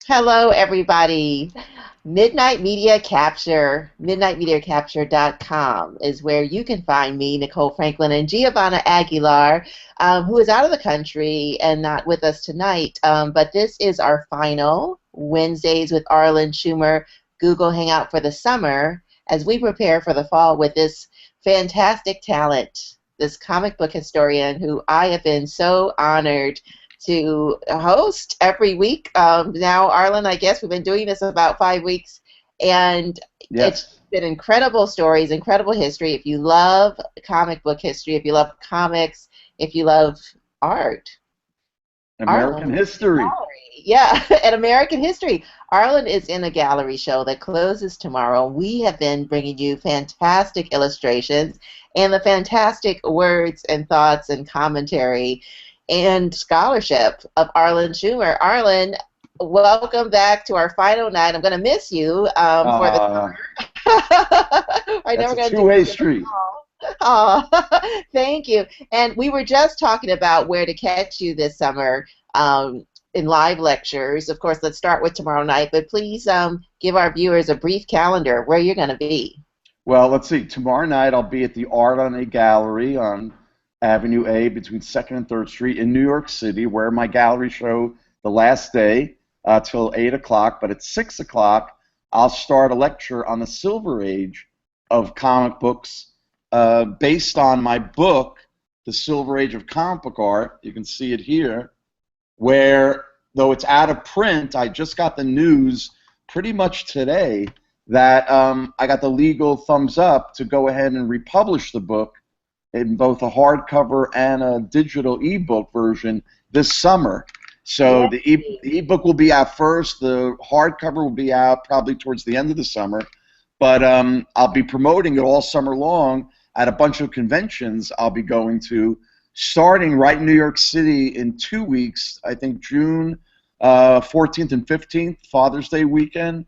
Hello, everybody. Midnight Media Capture, midnightmediacapture.com is where you can find me, Nicole Franklin, and Giovanna Aguilar, who is out of the country and not with us tonight. But this is our final Wednesdays with Arlen Schumer Google Hangout for the summer as we prepare for the fall with this fantastic talent, this comic book historian who I have been so honored to host every week. Now, Arlen, I guess we've been doing this about 5 weeks, and it's Yes. been incredible stories, incredible history. If you love comic book history, if you love comics, if you love art, Arlen American is in the history. gallery. Yeah, and American history. Arlen is in a gallery show that closes tomorrow. We have been bringing you fantastic illustrations and the fantastic words and thoughts and commentary and scholarship of Arlen Schumer. Arlen, welcome back to our final night. I'm going to miss you for the Uh, summer. I know that's we're a going to do two-way it in the street. fall. Oh, thank you. And we were just talking about where to catch you this summer in live lectures. Of course, let's start with tomorrow night, but please give our viewers a brief calendar where you're going to be. Well, let's see. Tomorrow night I'll be at the Art on a Gallery on Avenue A between 2nd and 3rd Street in New York City, where my gallery show the last day till 8 o'clock. But at 6 o'clock, I'll start a lecture on the Silver Age of comic books based on my book, The Silver Age of Comic Book Art. You can see it here, where, though it's out of print, I just got the news pretty much today that I got the legal thumbs up to go ahead and republish the book in both a hardcover and a digital ebook version this summer. So Yay. the ebook will be out first. The hardcover will be out probably towards the end of the summer. But I'll be promoting it all summer long at a bunch of conventions I'll be going to, starting right in New York City in 2 weeks, I think June 14th and 15th, Father's Day weekend.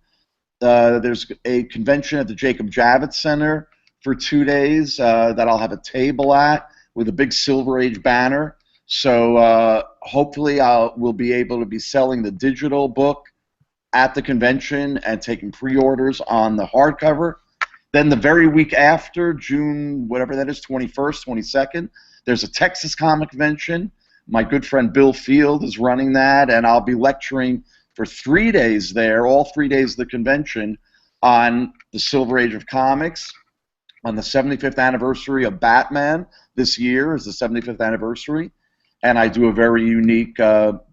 There's a convention at the Jacob Javits Center for 2 days that I'll have a table at with a big Silver Age banner. So hopefully we'll be able to be selling the digital book at the convention and taking pre-orders on the hardcover. Then the very week after, June, whatever that is, 21st, 22nd, there's a Texas Comic Convention. My good friend Bill Field is running that, and I'll be lecturing for 3 days there, all 3 days of the convention, on the Silver Age of Comics, on the 75th anniversary of Batman. This year is the 75th anniversary, and I do a very unique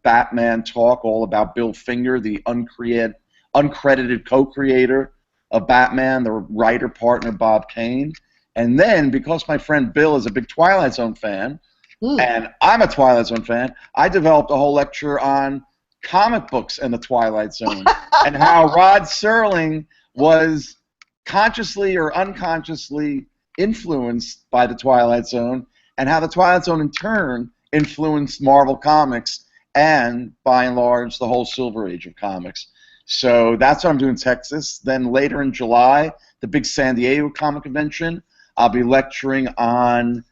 Batman talk all about Bill Finger, the uncredited co-creator of Batman, the writer partner Bob Kane. And then, because my friend Bill is a big Twilight Zone fan, Mm. and I'm a Twilight Zone fan, I developed a whole lecture on comic books and the Twilight Zone and how Rod Serling was consciously or unconsciously influenced by the Twilight Zone, and how the Twilight Zone in turn influenced Marvel Comics and, by and large, the whole Silver Age of comics. So that's what I'm doing in Texas. Then later in July, the big San Diego Comic Convention, I'll be lecturing on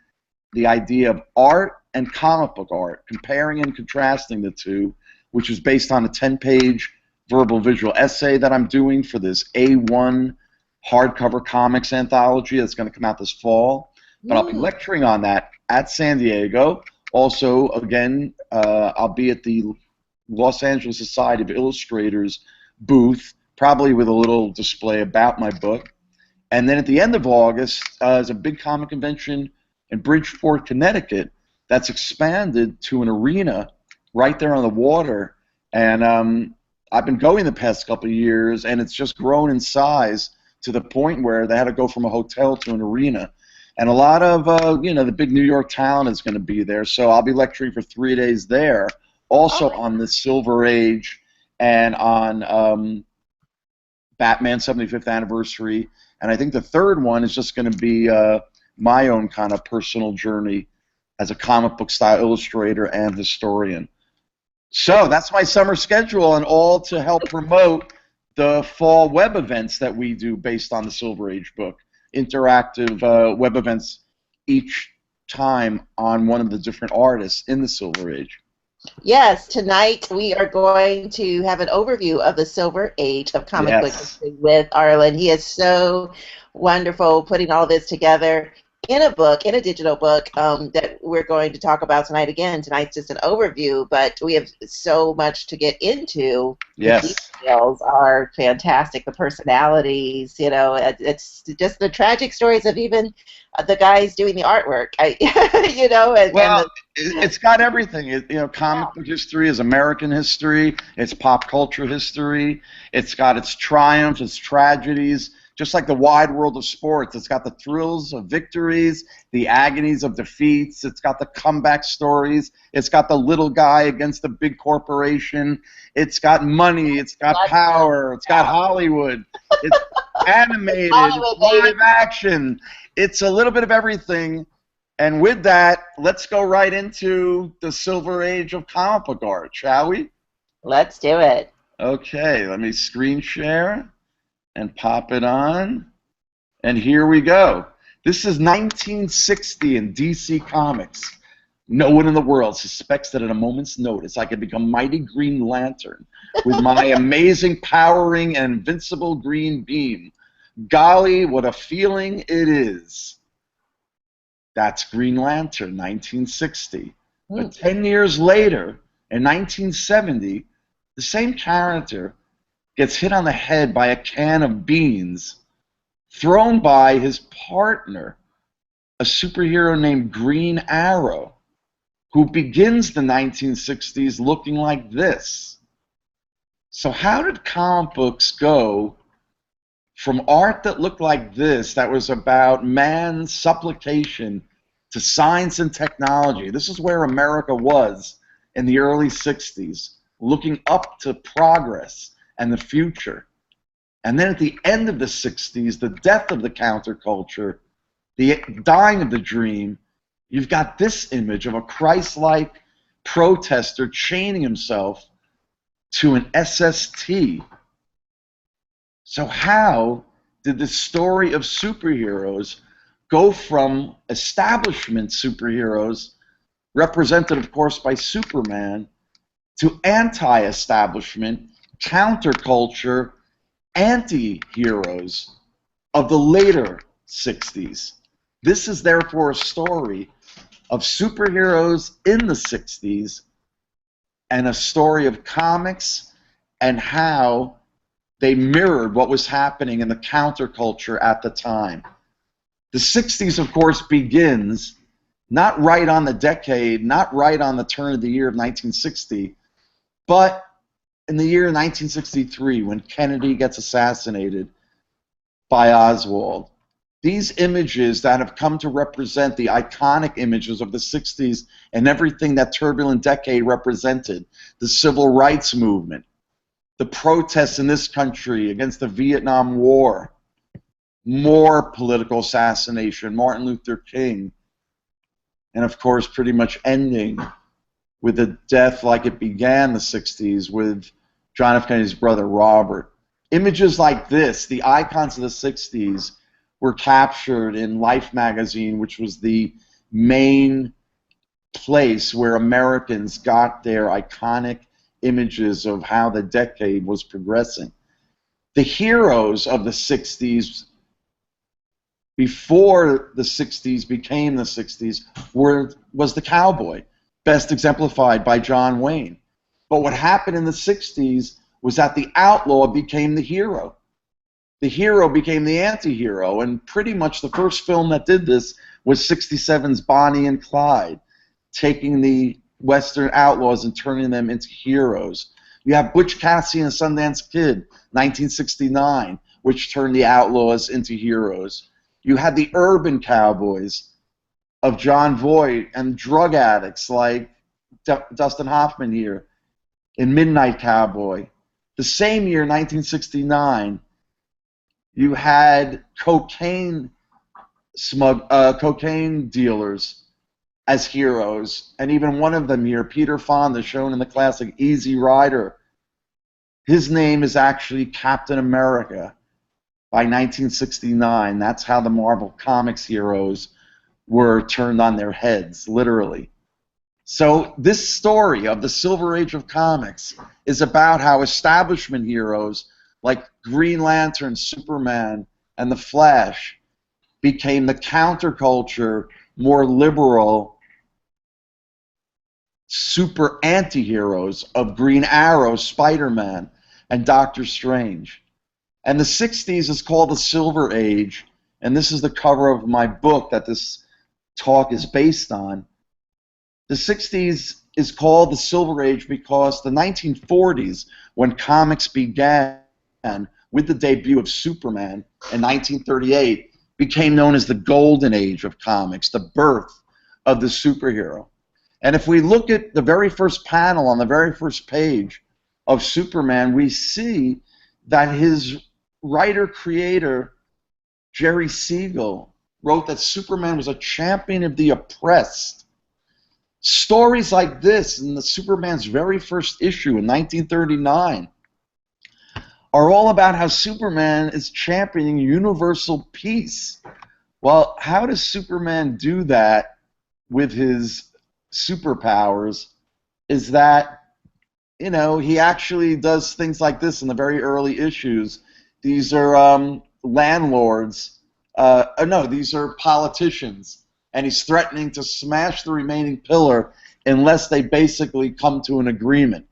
the idea of art and comic book art, comparing and contrasting the two, which is based on a 10-page verbal visual essay that I'm doing for this A1 hardcover comics anthology that's going to come out this fall. But I'll be Mm. lecturing on that at San Diego. Also, again, I'll be at the Los Angeles Society of Illustrators booth, probably with a little display about my book. And then at the end of August, there's a big comic convention in Bridgeport, Connecticut, that's expanded to an arena right there on the water. And I've been going the past couple of years, and it's just grown in size to the point where they had to go from a hotel to an arena. And a lot of, the big New York talent is going to be there. So I'll be lecturing for 3 days there, also Oh, on the Silver Age and on Batman 75th anniversary. And I think the third one is just going to be my own kind of personal journey as a comic book style illustrator and historian. So that's my summer schedule, and all to help promote the fall web events that we do based on the Silver Age book. Interactive web events each time on one of the different artists in the Silver Age. Yes, tonight we are going to have an overview of the Silver Age of comic book Yes. history with Arlen. He is so wonderful putting all this together in a book, in a digital book that we're going to talk about tonight. Again, tonight's just an overview, but we have so much to get into. Yes. The details are fantastic. The personalities, it's just the tragic stories of even the guys doing the artwork. Well, it's got everything. Comic book history is American history. It's pop culture history. It's got its triumphs, its tragedies. Just like the wide world of sports, it's got the thrills of victories, the agonies of defeats. It's got the comeback stories. It's got the little guy against the big corporation. It's got money. It's got power. It's got Hollywood. It's animated, live action. It's a little bit of everything. And with that, let's go right into the Silver Age of comic book art, shall we? Let's do it. Okay, let me screen share and pop it on. And here we go. This is 1960 in DC Comics. No one in the world suspects that at a moment's notice I could become Mighty Green Lantern with my amazing powering and invincible green beam. Golly, what a feeling it is. That's Green Lantern, 1960. But 10 years later, in 1970, the same character gets hit on the head by a can of beans thrown by his partner, a superhero named Green Arrow, who begins the 1960s looking like this. So how did comic books go from art that looked like this, that was about man's supplication to science and technology? This is where America was in the early 60s, looking up to progress and the future. And then at the end of the 60s, the death of the counterculture, the dying of the dream, you've got this image of a Christ-like protester chaining himself to an SST. So how did the story of superheroes go from establishment superheroes, represented, of course, by Superman, to anti-establishment, counterculture, anti-heroes of the later 60s? This is therefore a story of superheroes in the 60s and a story of comics and how they mirrored what was happening in the counterculture at the time. The 60s, of course, begins not right on the decade, not right on the turn of the year of 1960, but in the year 1963 when Kennedy gets assassinated by Oswald. These images that have come to represent the iconic images of the 60s and everything that turbulent decade represented, the civil rights movement, the protests in this country against the Vietnam War, more political assassination, Martin Luther King, and of course pretty much ending with a death like it began the 60s with John F. Kennedy's brother Robert. Images like this, the icons of the 60s, were captured in Life magazine, which was the main place where Americans got their iconic images of how the decade was progressing. The heroes of the 60s, before the 60s became the 60s, was the cowboy, best exemplified by John Wayne. But what happened in the 60s was that the outlaw became the hero. The hero became the anti-hero, and pretty much the first film that did this was 67's Bonnie and Clyde, taking the Western outlaws and turning them into heroes. You have Butch Cassidy and the Sundance Kid, 1969, which turned the outlaws into heroes. You had the urban cowboys of John Voight and drug addicts like Dustin Hoffman here in Midnight Cowboy. The same year, 1969, you had cocaine dealers as heroes, and even one of them here, Peter Fonda, shown in the classic Easy Rider. His name is actually Captain America by 1969. That's how the Marvel Comics heroes were turned on their heads, literally. So this story of the Silver Age of comics is about how establishment heroes like Green Lantern, Superman, and the Flash became the counterculture, more liberal, super anti-heroes of Green Arrow, Spider-Man, and Doctor Strange. And the 60s is called the Silver Age, and this is the cover of my book that this talk is based on. The 60s is called the Silver Age because the 1940s, when comics began with the debut of Superman in 1938, became known as the Golden Age of comics, the birth of the superhero. And if we look at the very first panel on the very first page of Superman, we see that his writer-creator, Jerry Siegel, wrote that Superman was a champion of the oppressed. Stories like this in the Superman's very first issue in 1939 are all about how Superman is championing universal peace. Well, how does Superman do that with his superpowers? Is that, you know, he actually does things like this in the very early issues. These are landlords. No, these are politicians. And he's threatening to smash the remaining pillar unless they basically come to an agreement.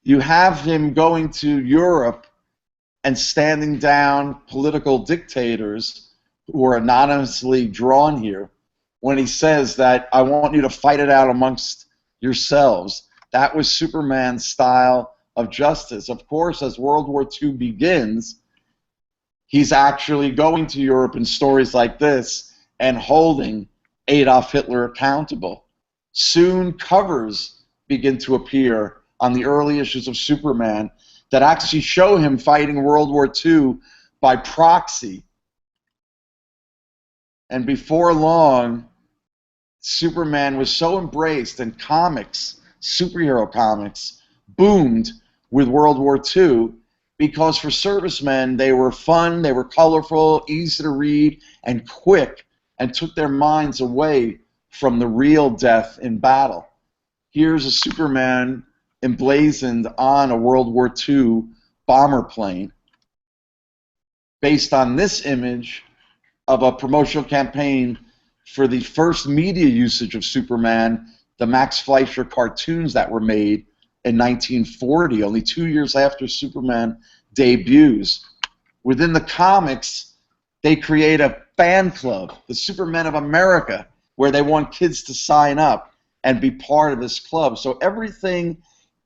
You have him going to Europe and standing down political dictators who are anonymously drawn here when he says that, I want you to fight it out amongst yourselves. That was Superman's style of justice. Of course, as World War II begins, he's actually going to Europe in stories like this and holding Adolf Hitler accountable. Soon covers begin to appear on the early issues of Superman that actually show him fighting World War II by proxy. And before long, Superman was so embraced, and comics, superhero comics, boomed with World War II because for servicemen, they were fun, they were colorful, easy to read, and quick, and took their minds away from the real death in battle. Here's a Superman emblazoned on a World War II bomber plane based on this image of a promotional campaign for the first media usage of Superman, the Max Fleischer cartoons that were made in 1940, only 2 years after Superman debuts. Within the comics, they create a fan club, the Supermen of America, where they want kids to sign up and be part of this club. So everything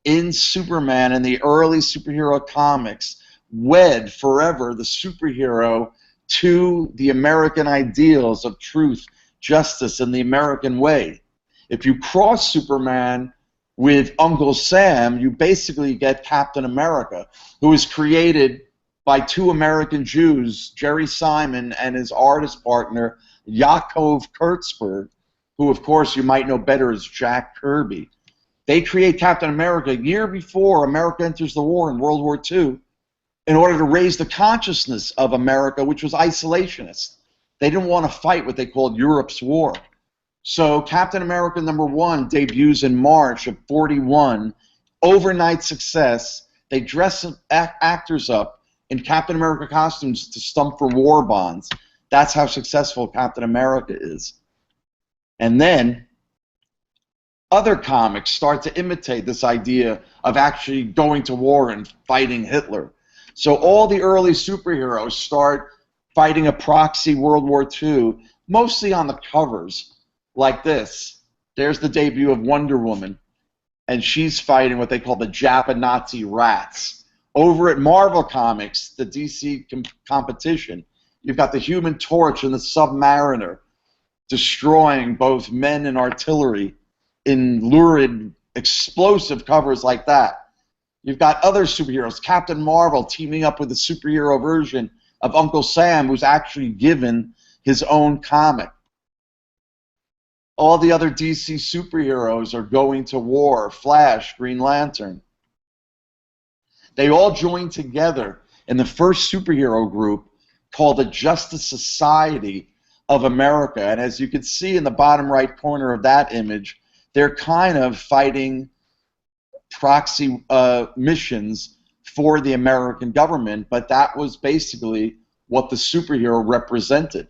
in Superman and the early superhero comics wed forever the superhero to the American ideals of truth, justice, and the American way. If you cross Superman with Uncle Sam, you basically get Captain America, who was created by two American Jews, Jerry Simon and his artist partner, Yaakov Kurtzberg, who, of course, you might know better as Jack Kirby. They create Captain America a year before America enters the war in World War II in order to raise the consciousness of America, which was isolationist. They didn't want to fight what they called Europe's war. So Captain America #1 debuts in March of '41, overnight success. They dress actors up in Captain America costumes to stump for war bonds. That's how successful Captain America is. And then other comics start to imitate this idea of actually going to war and fighting Hitler. So all the early superheroes start fighting a proxy World War II, mostly on the covers, like this. There's the debut of Wonder Woman, and she's fighting what they call the Jap-Nazi rats. Over at Marvel Comics, the DC competition, you've got the Human Torch and the Submariner destroying both men and artillery in lurid, explosive covers like that. You've got other superheroes, Captain Marvel teaming up with a superhero version of Uncle Sam, who's actually given his own comic. All the other DC superheroes are going to war, Flash, Green Lantern. They all join together in the first superhero group called the Justice Society of America. And as you can see in the bottom right corner of that image, they're kind of fighting proxy missions for the American government, but that was basically what the superhero represented.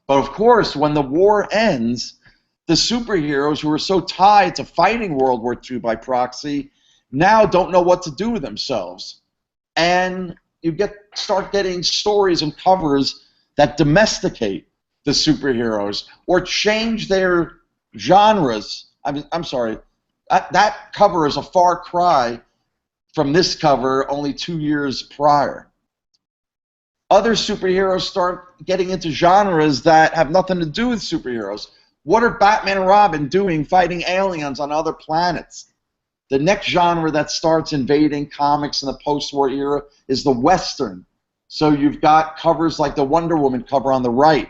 But of course, when the war ends, the superheroes who were so tied to fighting World War II by proxy now don't know what to do with themselves. And you start getting stories and covers that domesticate the superheroes or change their genres. I'm sorry, that cover is a far cry from this cover only 2 years prior. Other superheroes start getting into genres that have nothing to do with superheroes. What are Batman and Robin doing fighting aliens on other planets? The next genre that starts invading comics in the post-war era is the Western. So you've got covers like the Wonder Woman cover on the right.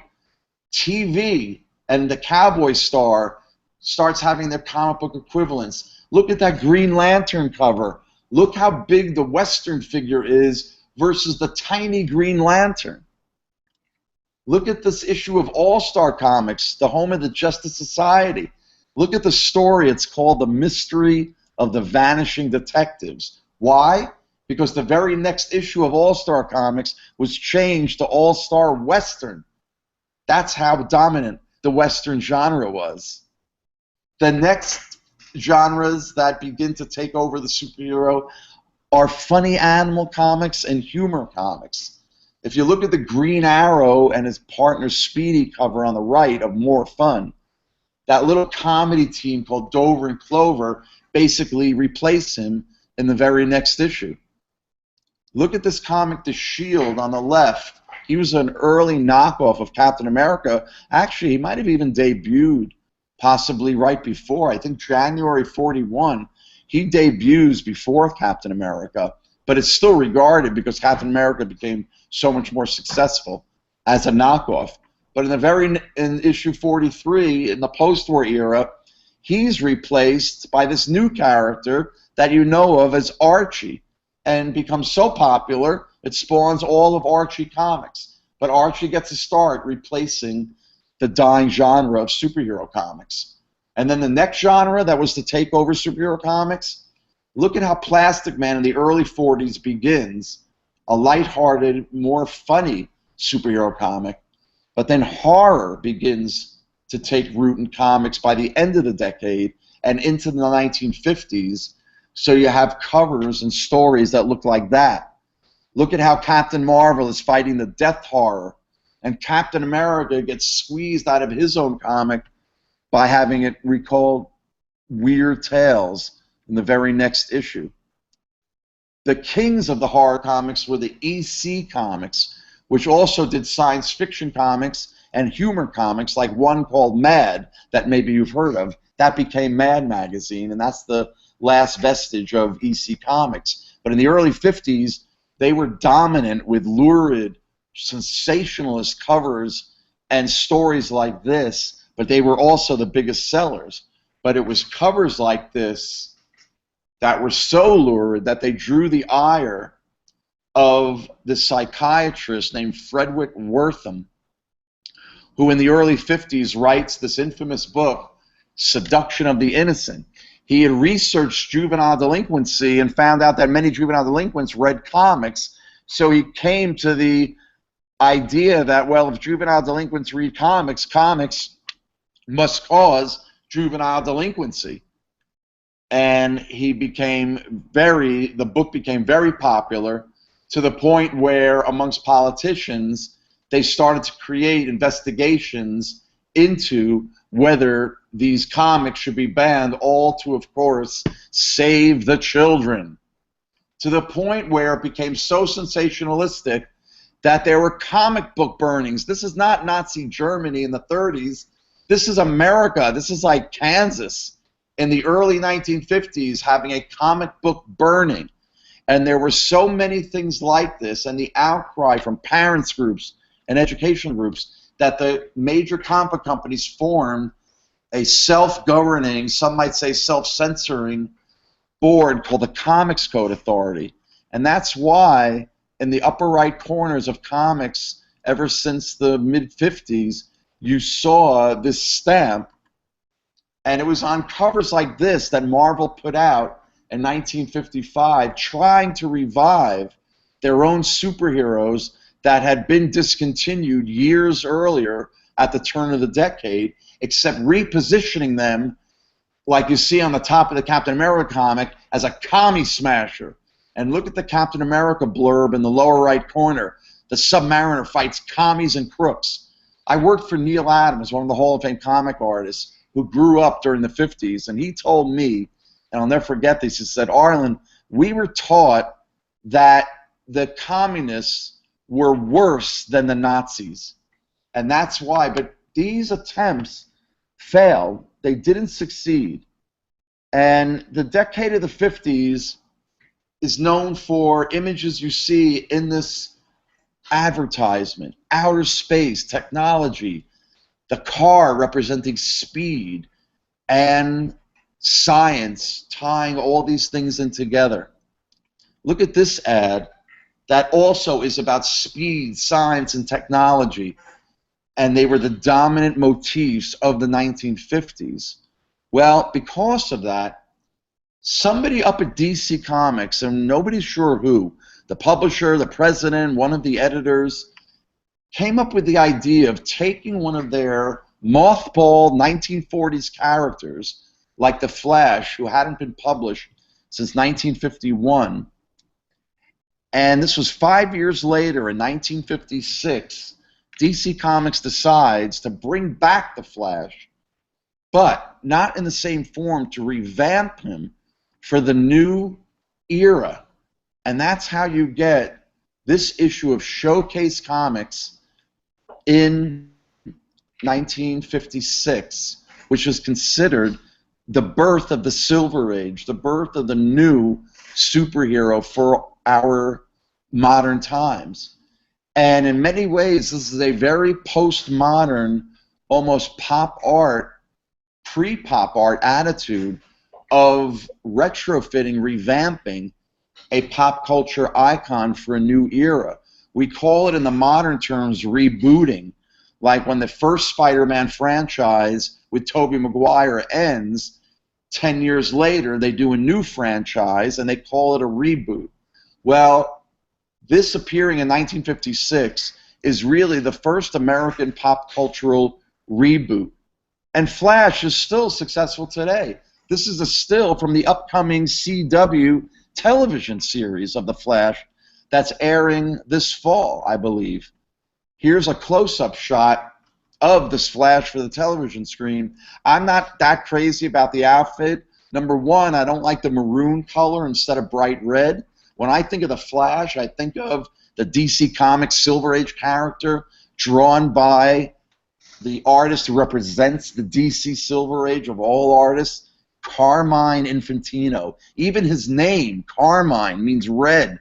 TV and the Cowboy Star starts having their comic book equivalents. Look at that Green Lantern cover. Look how big the Western figure is versus the tiny Green Lantern. Look at this issue of All-Star Comics, the home of the Justice Society. Look at the story. It's called The Mystery of the Vanishing Detectives. Why? Because the very next issue of All-Star Comics was changed to All-Star Western. That's how dominant the Western genre was. The next genres that begin to take over the superhero are funny animal comics and humor comics. If you look at the Green Arrow and his partner Speedy cover on the right of More Fun, that little comedy team called Dover and Clover basically replace him in the very next issue. Look at this comic, The Shield, on the left. He was an early knockoff of Captain America. Actually, he might have even debuted possibly right before. I think January 41. He debuts before Captain America, but it's still regarded because Captain America became so much more successful as a knockoff. But in issue 43, in the post-war era, he's replaced by this new character that you know of as Archie, and becomes so popular it spawns all of Archie comics. But Archie gets a start replacing the dying genre of superhero comics. And then the next genre that was to take over superhero comics, look at how Plastic Man in the early 40s begins, a lighthearted, more funny superhero comic. But then horror begins to take root in comics by the end of the decade and into the 1950s. So you have covers and stories that look like that. Look at how Captain Marvel is fighting the death horror, and Captain America gets squeezed out of his own comic by having it recalled Weird Tales in the very next issue. The kings of the horror comics were the EC comics, which also did science fiction comics and humor comics, like one called Mad that maybe you've heard of. That became Mad Magazine, and that's the last vestige of EC comics. But in the early 50s, they were dominant with lurid, sensationalist covers and stories like this, but they were also the biggest sellers. But it was covers like this that were so lurid that they drew the ire of the psychiatrist named Frederick Wortham, who in the early 50s writes this infamous book, Seduction of the Innocent. He had researched juvenile delinquency and found out that many juvenile delinquents read comics, so he came to the idea that, well, if juvenile delinquents read comics, comics must cause juvenile delinquency. And the book became very popular, to the point where amongst politicians they started to create investigations into whether these comics should be banned, all to, of course, save the children. To the point where it became so sensationalistic that there were comic book burnings. This is not Nazi Germany in the 30s. This is America. This is like Kansas in the early 1950s having a comic book burning. And there were so many things like this, and the outcry from parents groups and education groups, that the major comic companies formed a self-governing, some might say self-censoring board called the Comics Code Authority. And that's why in the upper right corners of comics, ever since the mid-50s, you saw this stamp, and it was on covers like this that Marvel put out in 1955, trying to revive their own superheroes that had been discontinued years earlier at the turn of the decade, except repositioning them, like you see on the top of the Captain America comic, as a commie smasher. And look at the Captain America blurb in the lower right corner. The Submariner fights commies and crooks. I worked for Neil Adams, one of the Hall of Fame comic artists, who grew up during the 50s, and he told me, and I'll never forget this, he said, Arlen, we were taught that the communists were worse than the Nazis. And that's why, but these attempts failed. They didn't succeed. And the decade of the 50s is known for images you see in this advertisement: outer space, technology, the car representing speed, and science, tying all these things in together. Look at this ad that also is about speed, science, and technology. And they were the dominant motifs of the 1950s. Well, because of that, somebody up at DC Comics, and nobody's sure who, the publisher, the president, one of the editors, came up with the idea of taking one of their mothballed 1940s characters, like the Flash, who hadn't been published since 1951. And this was 5 years later, in 1956, DC Comics decides to bring back the Flash, but not in the same form, to revamp him for the new era. And that's how you get this issue of Showcase Comics in 1956, which is considered the birth of the Silver Age, the birth of the new superhero for our modern times. And in many ways, this is a very postmodern, almost pop art, pre-pop art attitude of retrofitting, revamping a pop culture icon for a new era. We call it in the modern terms rebooting, like when the first Spider-Man franchise with Tobey Maguire ends, 10 years later they do a new franchise and they call it a reboot. Well, this appearing in 1956 is really the first American pop cultural reboot. And Flash is still successful today. This is a still from the upcoming CW television series of The Flash that's airing this fall, I believe. Here's a close-up shot of this Flash for the television screen. I'm not that crazy about the outfit. Number one, I don't like the maroon color instead of bright red. When I think of the Flash, I think of the DC Comics Silver Age character drawn by the artist who represents the DC Silver Age of all artists, Carmine Infantino. Even his name, Carmine, means red.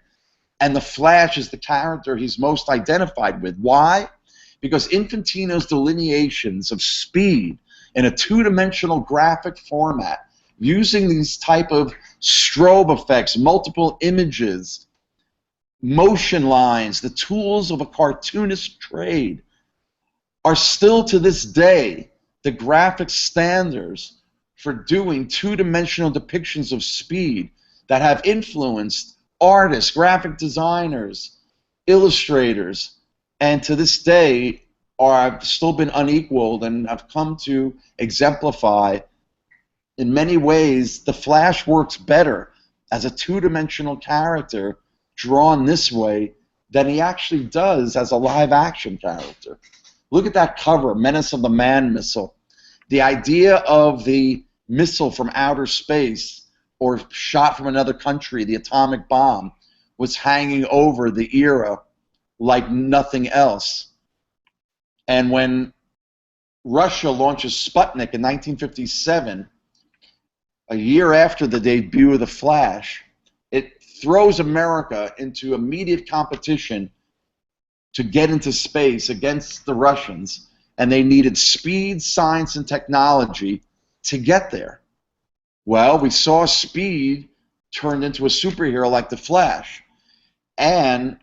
And the Flash is the character he's most identified with. Why? Because Infantino's delineations of speed in a two-dimensional graphic format, using these type of strobe effects, multiple images, motion lines, the tools of a cartoonist trade, are still to this day the graphic standards for doing two-dimensional depictions of speed that have influenced artists, graphic designers, illustrators, and to this day have still been unequaled and have come to exemplify. In many ways, the Flash works better as a two-dimensional character drawn this way than he actually does as a live-action character. Look at that cover, Menace of the Man missile. The idea of the missile from outer space or shot from another country, the atomic bomb, was hanging over the era like nothing else. And when Russia launches Sputnik in 1957, a year after the debut of The Flash, it throws America into immediate competition to get into space against the Russians, and they needed speed, science, and technology to get there. Well, we saw speed turned into a superhero like The Flash. And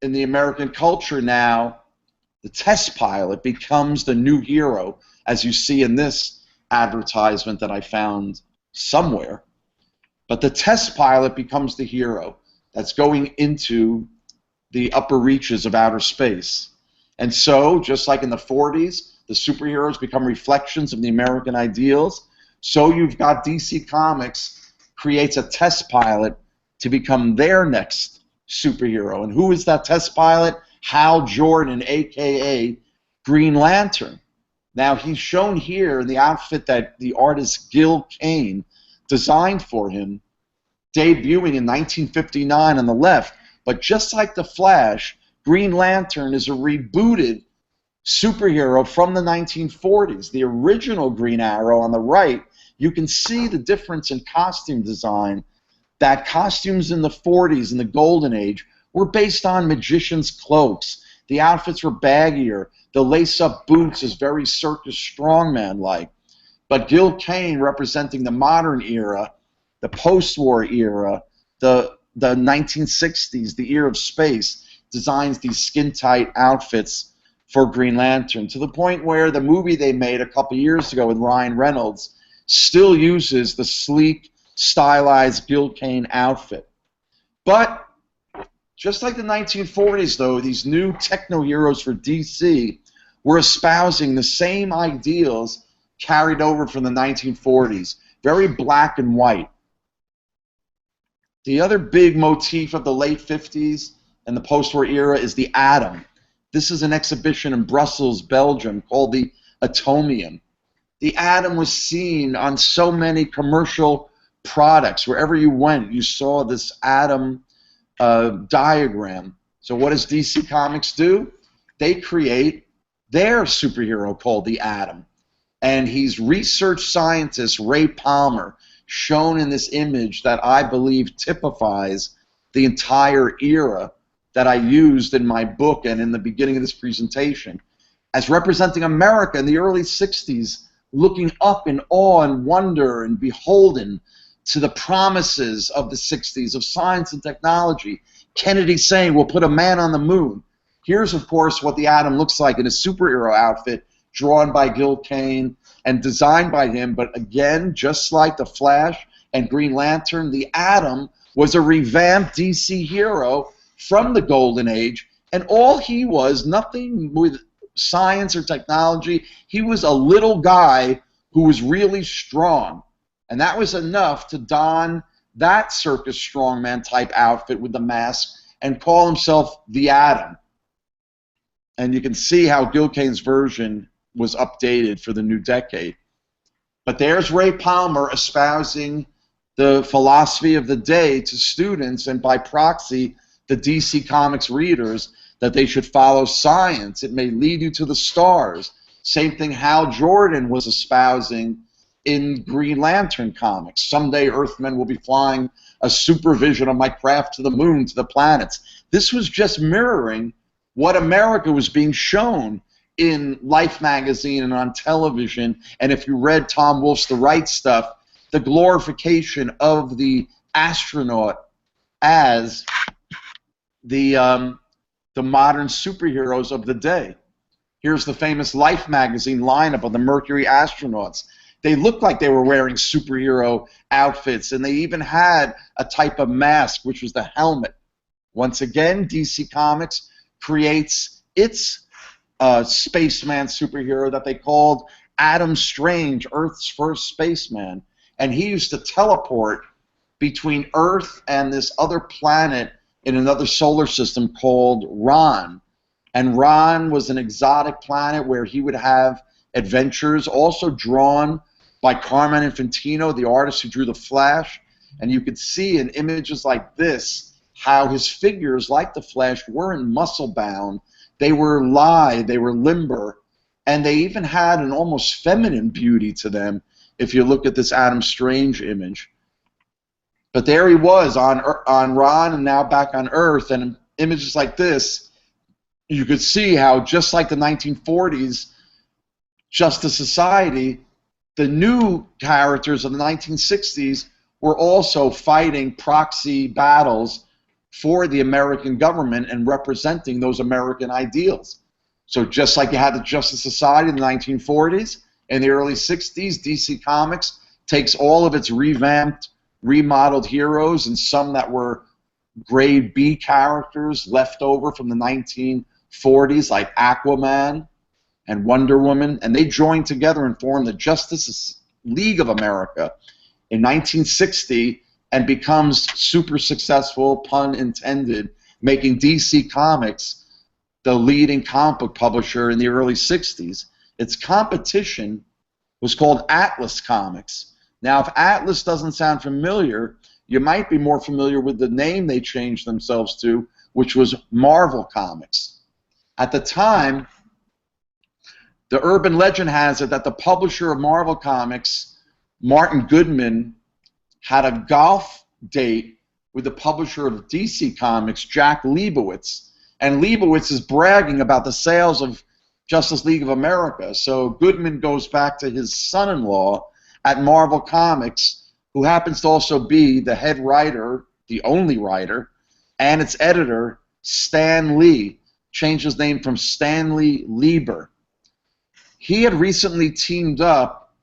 in the American culture now, The test pilot becomes the new hero, as you see in this advertisement that I found somewhere. But the test pilot becomes the hero that's going into the upper reaches of outer space. And so, just like in the 40s, the superheroes become reflections of the American ideals, so you've got DC Comics creates a test pilot to become their next superhero. And who is that test pilot? Hal Jordan, a.k.a. Green Lantern. Now, he's shown here in the outfit that the artist Gil Kane designed for him, debuting in 1959 on the left. But just like the Flash, Green Lantern is a rebooted superhero from the 1940s. The original Green Arrow on the right, you can see the difference in costume design. That costumes in the 40s, in the Golden Age, were based on magicians' cloaks. The outfits were baggier. The lace-up boots is very circus strongman-like. But Gil Kane, representing the modern era, the post-war era, the 1960s, the era of space, designs these skin-tight outfits for Green Lantern, to the point where the movie they made a couple years ago with Ryan Reynolds still uses the sleek, stylized Gil Kane outfit. But just like the 1940s, though, these new techno-heroes for DC were espousing the same ideals carried over from the 1940s, very black and white. The other big motif of the late 50s and the post-war era is the atom. This is an exhibition in Brussels, Belgium, called the Atomium. The atom was seen on so many commercial products. Wherever you went, you saw this atom diagram. So what does DC Comics do? They create their superhero called the Atom. And he's research scientist Ray Palmer, shown in this image that I believe typifies the entire era that I used in my book and in the beginning of this presentation, as representing America in the early 60s, looking up in awe and wonder and beholden to the promises of the 60s of science and technology. Kennedy saying, we'll put a man on the moon. Here's, of course, what the Atom looks like in a superhero outfit, drawn by Gil Kane and designed by him. But again, just like the Flash and Green Lantern, the Atom was a revamped DC hero from the Golden Age, and all he was, nothing with science or technology, he was a little guy who was really strong. And that was enough to don that circus strongman type outfit with the mask and call himself the Atom. And you can see how Gil Kane's version was updated for the new decade. But there's Ray Palmer espousing the philosophy of the day to students and by proxy the DC Comics readers, that they should follow science. It may lead you to the stars. Same thing Hal Jordan was espousing in Green Lantern comics. Someday Earthmen will be flying a supervision of my craft to the moon, to the planets. This was just mirroring what America was being shown in Life magazine and on television. And if you read Tom Wolfe's The Right Stuff, the glorification of the astronaut as the modern superheroes of the day. Here's the famous Life magazine lineup of the Mercury astronauts. They looked like they were wearing superhero outfits, and they even had a type of mask, which was the helmet. Once again, DC Comics creates its spaceman superhero that they called Adam Strange, Earth's first spaceman. And he used to teleport between Earth and this other planet in another solar system called Ron. And Ron was an exotic planet where he would have adventures, also drawn by Carmine Infantino, the artist who drew The Flash. And you could see in images like this how his figures, like The Flash, weren't muscle-bound. They were lithe, they were limber, and they even had an almost feminine beauty to them if you look at this Adam Strange image. But there he was on Ron and now back on Earth, and in images like this, you could see how, just like the 1940s Justice Society, the new characters of the 1960s were also fighting proxy battles for the American government and representing those American ideals. So just like you had the Justice Society in the 1940s, in the early 60s, DC Comics takes all of its revamped, remodeled heroes and some that were grade B characters left over from the 1940s, like Aquaman and Wonder Woman, and they joined together and formed the Justice League of America in 1960 and becomes super successful, pun intended, making DC Comics the leading comic book publisher in the early 60s. Its competition was called Atlas Comics. Now, if Atlas doesn't sound familiar, you might be more familiar with the name they changed themselves to, which was Marvel Comics. At the time, the urban legend has it that the publisher of Marvel Comics, Martin Goodman, had a golf date with the publisher of DC Comics, Jack Leibowitz. And Leibowitz is bragging about the sales of Justice League of America. So Goodman goes back to his son-in-law at Marvel Comics, who happens to also be the head writer, the only writer, and its editor, Stan Lee, changed his name from Stanley Lieber. He had recently teamed up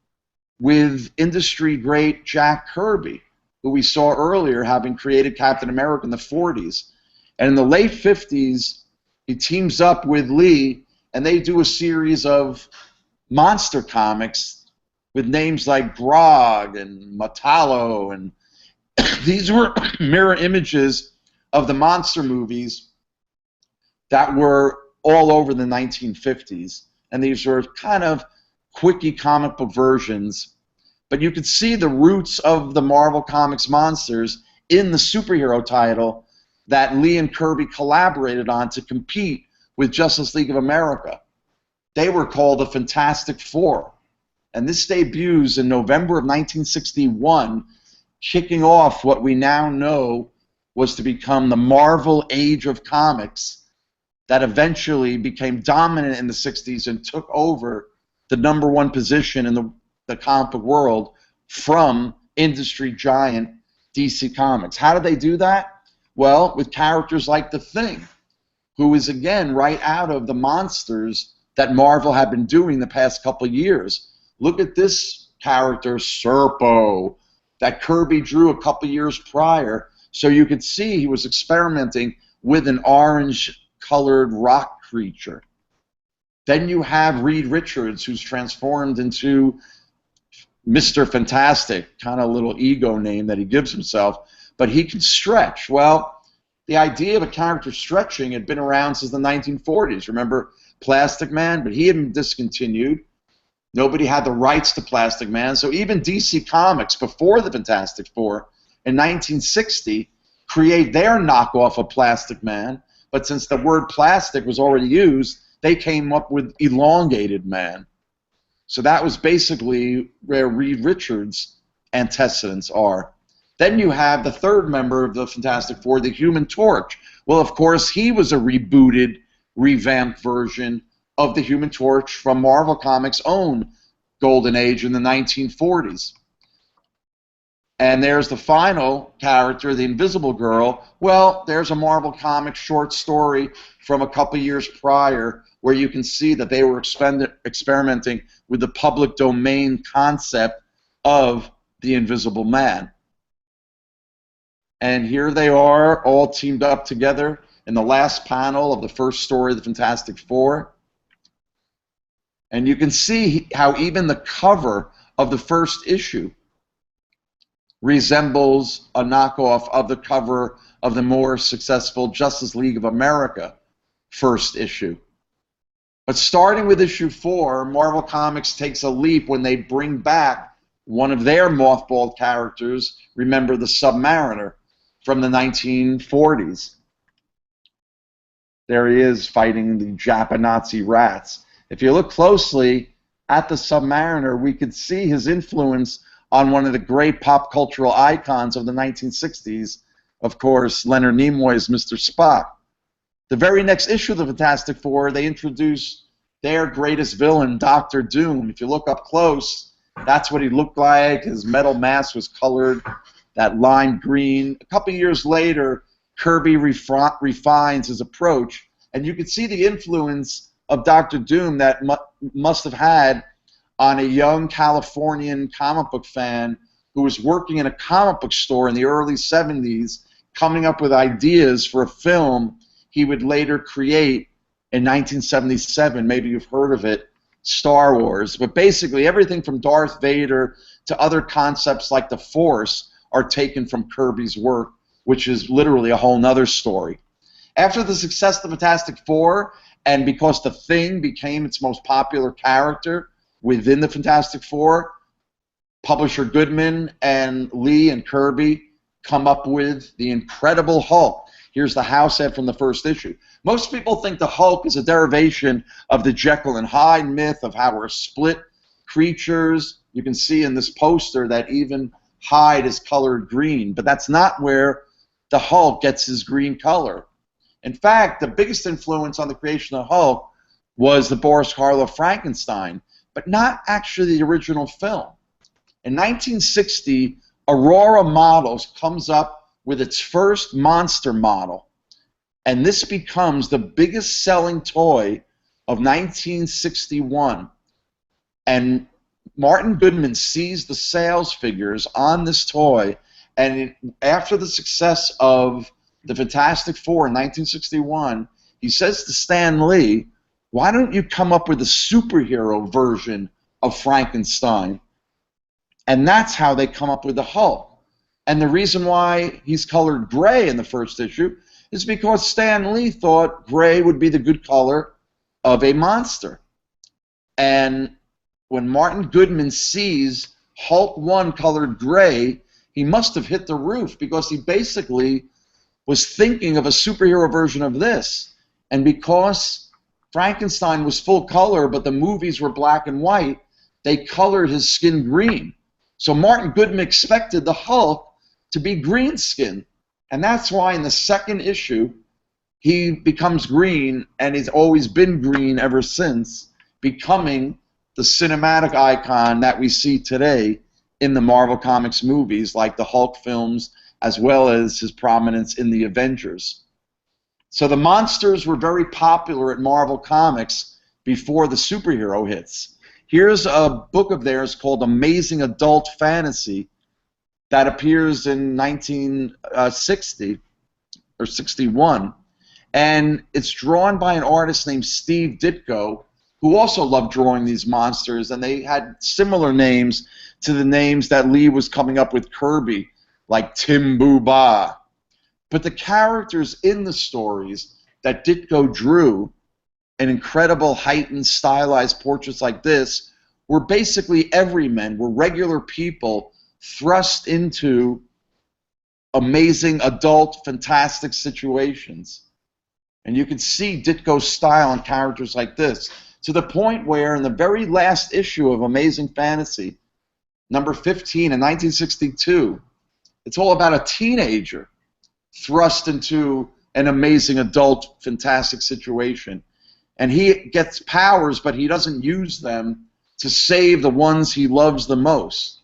with industry great Jack Kirby, who we saw earlier having created Captain America in the 40s. And in the late 50s, he teams up with Lee, and they do a series of monster comics with names like Grog and Metallo, and these were mirror images of the monster movies that were all over the 1950s. And these were kind of quickie comic book versions. But you could see the roots of the Marvel Comics monsters in the superhero title that Lee and Kirby collaborated on to compete with Justice League of America. They were called the Fantastic Four. And this debuts in November of 1961, kicking off what we now know was to become the Marvel Age of Comics that eventually became dominant in the 60s and took over the #1 position in the comic book world from industry giant DC Comics. How did they do that? Well, with characters like The Thing, who is, again, right out of the monsters that Marvel had been doing the past couple of years. Look at this character, Serpo, that Kirby drew a couple of years prior. So you could see he was experimenting with an orange-colored rock creature. Then you have Reed Richards, who's transformed into Mr. Fantastic, kind of a little ego name that he gives himself, but he can stretch. Well, the idea of a character stretching had been around since the 1940s. Remember Plastic Man? But he had been discontinued. Nobody had the rights to Plastic Man, so even DC Comics, before the Fantastic Four, in 1960, create their knockoff of Plastic Man, but since the word plastic was already used, they came up with Elongated Man. So that was basically where Reed Richards' antecedents are. Then you have the third member of the Fantastic Four, the Human Torch. Well, of course, he was a rebooted, revamped version of the Human Torch from Marvel Comics' own golden age in the 1940s. And there's the final character, the Invisible Girl. Well, there's a Marvel Comics short story from a couple years prior where you can see that they were experimenting with the public domain concept of the Invisible Man. And here they are, all teamed up together in the last panel of the first story of the Fantastic Four. And you can see how even the cover of the first issue resembles a knockoff of the cover of the more successful Justice League of America first issue. But starting with issue 4, Marvel Comics takes a leap when they bring back one of their mothballed characters, remember the Submariner, from the 1940s. There he is fighting the Japanazi rats. If you look closely at the Submariner, we could see his influence on one of the great pop cultural icons of the 1960s, of course, Leonard Nimoy's Mr. Spock. The very next issue of the Fantastic Four, they introduce their greatest villain, Dr. Doom. If you look up close, that's what he looked like. His metal mask was colored that lime green. A couple years later, Kirby refines his approach, and you can see the influence of Dr. Doom that must have had on a young Californian comic book fan who was working in a comic book store in the early 70s, coming up with ideas for a film he would later create in 1977. Maybe you've heard of it, Star Wars. But basically everything from Darth Vader to other concepts like the Force are taken from Kirby's work, which is literally a whole nother story. After the success of the Fantastic Four, and because the Thing became its most popular character within the Fantastic Four, publisher Goodman and Lee and Kirby come up with the Incredible Hulk. Here's the house ad from the first issue. Most people think the Hulk is a derivation of the Jekyll and Hyde myth of how we're split creatures. You can see in this poster that even Hyde is colored green, but that's not where the Hulk gets his green color. In fact, the biggest influence on the creation of Hulk was the Boris Karloff Frankenstein, but not actually the original film. In 1960, Aurora Models comes up with its first monster model, and this becomes the biggest selling toy of 1961. And Martin Goodman sees the sales figures on this toy, and after the success of the Fantastic Four in 1961, he says to Stan Lee, why don't you come up with a superhero version of Frankenstein? And that's how they come up with the Hulk. And the reason why he's colored gray in the first issue is because Stan Lee thought gray would be the good color of a monster. And when Martin Goodman sees Hulk 1 colored gray, he must have hit the roof, because he basically was thinking of a superhero version of this. And because Frankenstein was full color, but the movies were black and white, they colored his skin green. So Martin Goodman expected the Hulk to be green skinned. And that's why in the second issue, he becomes green, and he's always been green ever since, becoming the cinematic icon that we see today in the Marvel Comics movies, like the Hulk films, as well as his prominence in the Avengers. So the monsters were very popular at Marvel Comics before the superhero hits. Here's a book of theirs called Amazing Adult Fantasy that appears in 1960 or 61, and it's drawn by an artist named Steve Ditko, who also loved drawing these monsters, and they had similar names to the names that Lee was coming up with Kirby, like Tim Boo Ba. But the characters in the stories that Ditko drew in incredible heightened stylized portraits like this were basically everymen, were regular people thrust into amazing adult fantastic situations. And you can see Ditko's style in characters like this, to the point where in the very last issue of Amazing Fantasy, number 15 in 1962, it's all about a teenager thrust into an amazing adult fantastic situation. And he gets powers, but he doesn't use them to save the ones he loves the most.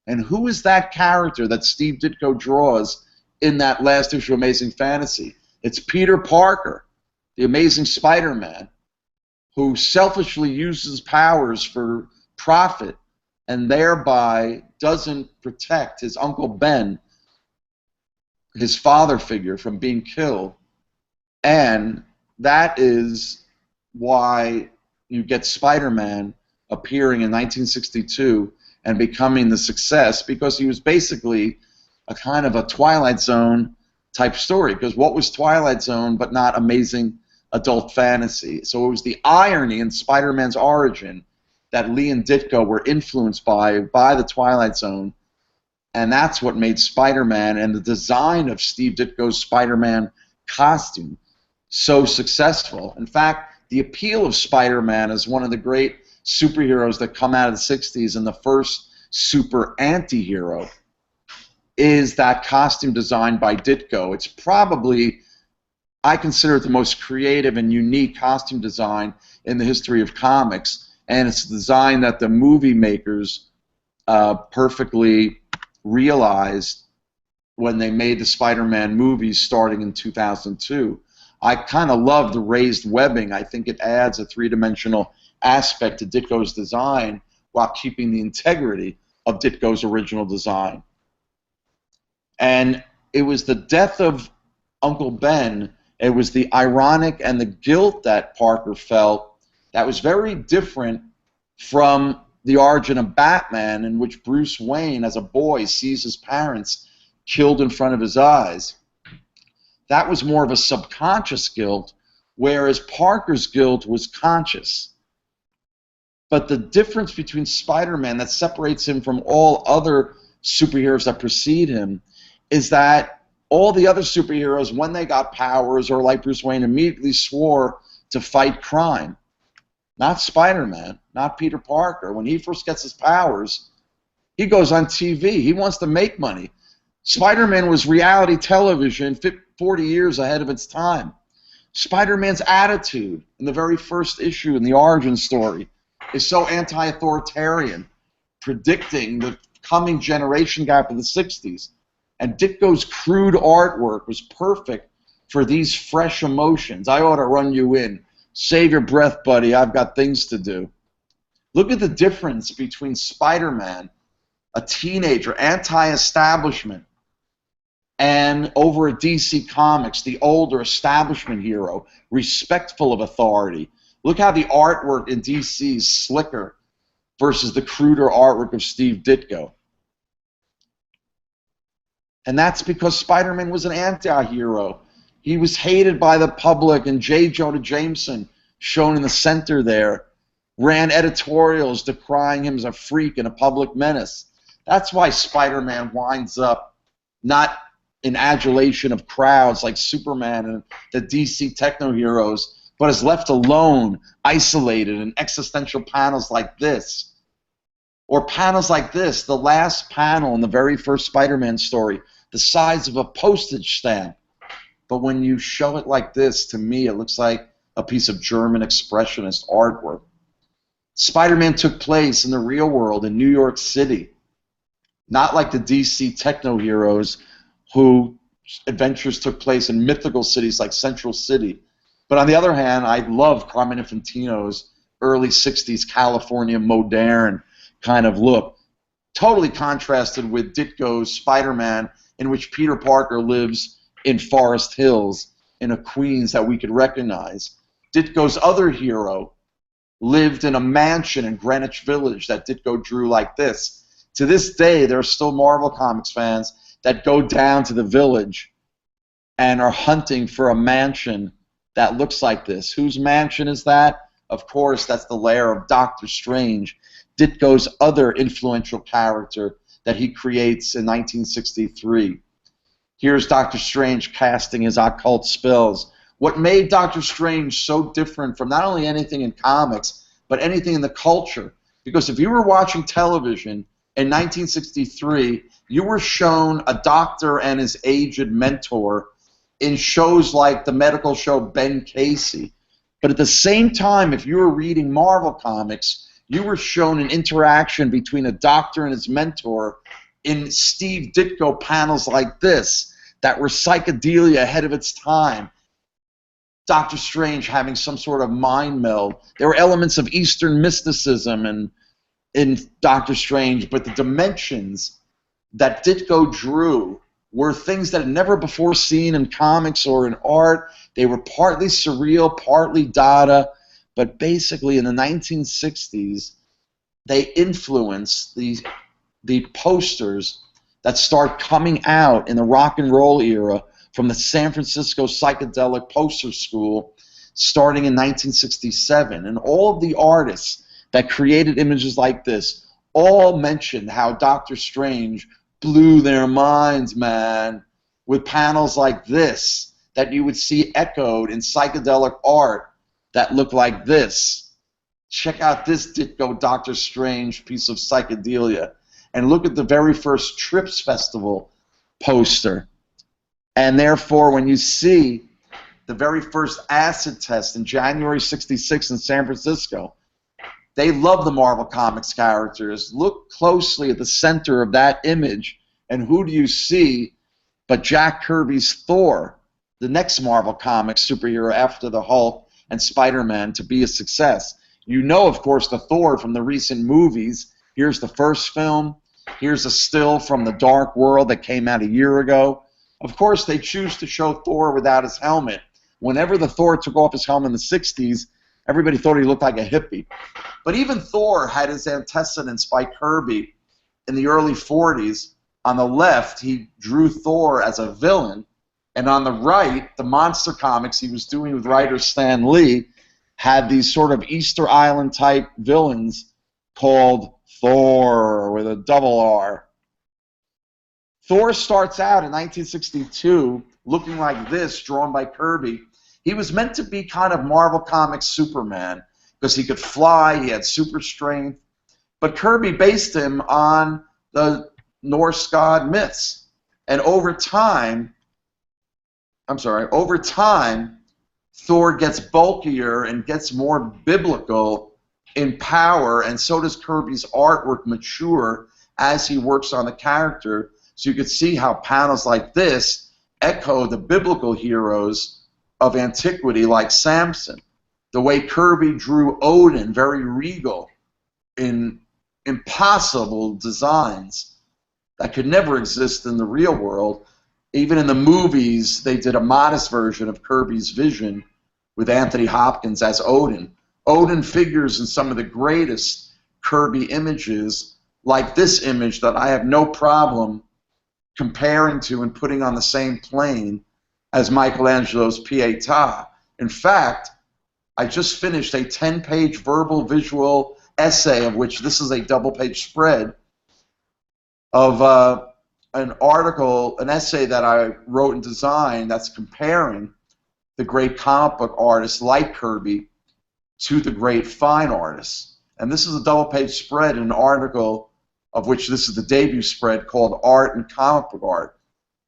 And who is that character that Steve Ditko draws in that last issue of Amazing Fantasy? It's Peter Parker, the Amazing Spider-Man, who selfishly uses powers for profit and thereby doesn't protect his Uncle Ben, his father figure, from being killed. And that is why you get Spider-Man appearing in 1962 and becoming the success, because he was basically a kind of a Twilight Zone type story. Because what was Twilight Zone but not amazing adult fantasy? So it was the irony in Spider-Man's origin that Lee and Ditko were influenced by the Twilight Zone, and that's what made Spider-Man and the design of Steve Ditko's Spider-Man costume so successful. In fact, the appeal of Spider-Man as one of the great superheroes that come out of the 60s and the first super anti-hero is that costume designed by Ditko. It's probably, I consider it the most creative and unique costume design in the history of comics, and it's a design that the movie makers perfectly realized when they made the Spider-Man movies starting in 2002. I kind of love the raised webbing. I think it adds a three-dimensional aspect to Ditko's design while keeping the integrity of Ditko's original design. And it was the death of Uncle Ben, it was the ironic and the guilt that Parker felt that was very different from the origin of Batman, in which Bruce Wayne, as a boy, sees his parents killed in front of his eyes. That was more of a subconscious guilt, whereas Parker's guilt was conscious. But the difference between Spider-Man that separates him from all other superheroes that precede him is that all the other superheroes, when they got powers, or like Bruce Wayne, immediately swore to fight crime. Not Spider-Man, not Peter Parker. When he first gets his powers, he goes on TV. He wants to make money. Spider-Man was reality television 40 years ahead of its time. Spider-Man's attitude in the very first issue in the origin story is so anti-authoritarian, predicting the coming generation gap of the 60s. And Ditko's crude artwork was perfect for these fresh emotions. I ought to run you in. Save your breath, buddy. I've got things to do. Look at the difference between Spider-Man, a teenager, anti-establishment, and over at DC Comics, the older establishment hero, respectful of authority. Look how the artwork in DC is slicker versus the cruder artwork of Steve Ditko. And that's because Spider-Man was an anti-hero. He was hated by the public, and J. Jonah Jameson, shown in the center there, ran editorials decrying him as a freak and a public menace. That's why Spider-Man winds up not in adulation of crowds like Superman and the DC techno-heroes, but is left alone, isolated in existential panels like this. Or panels like this, the last panel in the very first Spider-Man story, the size of a postage stamp. But when you show it like this, to me, it looks like a piece of German expressionist artwork. Spider-Man took place in the real world in New York City, not like the DC techno-heroes whose adventures took place in mythical cities like Central City. But on the other hand, I love Carmine Infantino's early 60s California modern kind of look, totally contrasted with Ditko's Spider-Man, in which Peter Parker lives in Forest Hills, in a Queens that we could recognize. Ditko's other hero lived in a mansion in Greenwich Village that Ditko drew like this. To this day, there are still Marvel Comics fans that go down to the village and are hunting for a mansion that looks like this. Whose mansion is that? Of course, that's the lair of Doctor Strange, Ditko's other influential character that he creates in 1963. Here's Doctor Strange casting his occult spells. What made Doctor Strange so different from not only anything in comics, but anything in the culture? Because if you were watching television in 1963, you were shown a doctor and his aged mentor in shows like the medical show Ben Casey. But at the same time, if you were reading Marvel Comics, you were shown an interaction between a doctor and his mentor in Steve Ditko panels like this that were psychedelia ahead of its time. Doctor Strange having some sort of mind meld. There were elements of Eastern mysticism in Doctor Strange, but the dimensions that Ditko drew were things that had never before seen in comics or in art. They were partly surreal, partly Dada, but basically in the 1960s, they influenced the posters that start coming out in the rock and roll era from the San Francisco Psychedelic Poster School starting in 1967. And all of the artists that created images like this all mentioned how Doctor Strange blew their minds, man, with panels like this that you would see echoed in psychedelic art that looked like this. Check out this Ditko Doctor Strange piece of psychedelia. And look at the very first Trips Festival poster. And therefore, when you see the very first acid test in January '66 in San Francisco, they love the Marvel Comics characters. Look closely at the center of that image, and who do you see but Jack Kirby's Thor? the next Marvel Comics superhero after the Hulk and Spider-Man to be a success. You know, of course, the Thor from the recent movies. Here's the first film. Here's a still from The Dark World that came out a year ago. Of course, they choose to show Thor without his helmet. Whenever the Thor took off his helmet in the 60s, everybody thought he looked like a hippie. But even Thor had his antecedents by Kirby in the early 40s. On the left, he drew Thor as a villain, and on the right, the monster comics he was doing with writer Stan Lee had these sort of Easter Island type villains called Thor with a double R. Thor starts out in 1962 looking like this, drawn by Kirby. He was meant to be kind of Marvel Comics Superman because he could fly, he had super strength, but Kirby based him on the Norse god myths. And over time, Thor gets bulkier and gets more biblical in power, and so does Kirby's artwork mature as he works on the character. So you could see how panels like this echo the biblical heroes of antiquity like Samson. The way Kirby drew Odin, very regal, in impossible designs that could never exist in the real world. Even in the movies, they did a modest version of Kirby's vision with Anthony Hopkins as Odin. Odin figures in some of the greatest Kirby images, like this image that I have no problem comparing to and putting on the same plane as Michelangelo's Pietà. In fact, I just finished a 10-page verbal visual essay, of which this is a double-page spread, of an article, an essay that I wrote and designed that's comparing the great comic book artists like Kirby to the great fine artists. And this is a double-page spread in an article of which this is the debut spread called Art and Comic Book Art.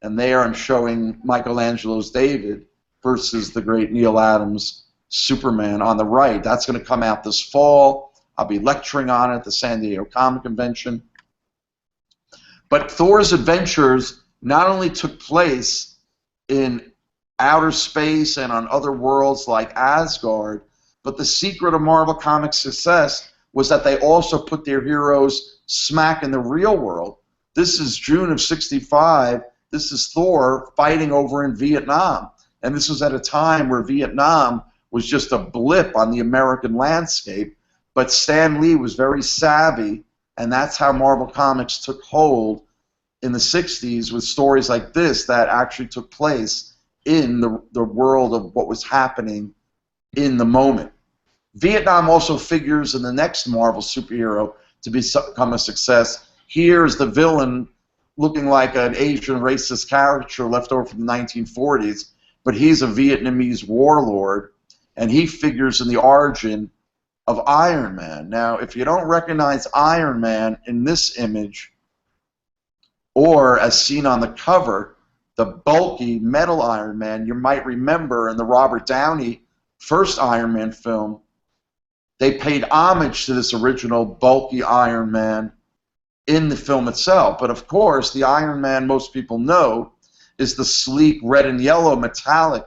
And there I'm showing Michelangelo's David versus the great Neil Adams' Superman on the right. That's going to come out this fall. I'll be lecturing on it at the San Diego Comic Convention. But Thor's adventures not only took place in outer space and on other worlds like Asgard, but the secret of Marvel Comics' success was that they also put their heroes smack in the real world. This is June of '65. This is Thor fighting over in Vietnam. And this was at a time where Vietnam was just a blip on the American landscape. But Stan Lee was very savvy, and that's how Marvel Comics took hold in the 60s with stories like this that actually took place in the world of what was happening in the moment. Vietnam also figures in the next Marvel superhero to become a success. Here's the villain looking like an Asian racist caricature left over from the 1940s, but he's a Vietnamese warlord, and he figures in the origin of Iron Man. Now, if you don't recognize Iron Man in this image, or as seen on the cover, the bulky metal Iron Man, you might remember in the Robert Downey first Iron Man film, they paid homage to this original bulky Iron Man in the film itself. But of course, the Iron Man most people know is the sleek red and yellow metallic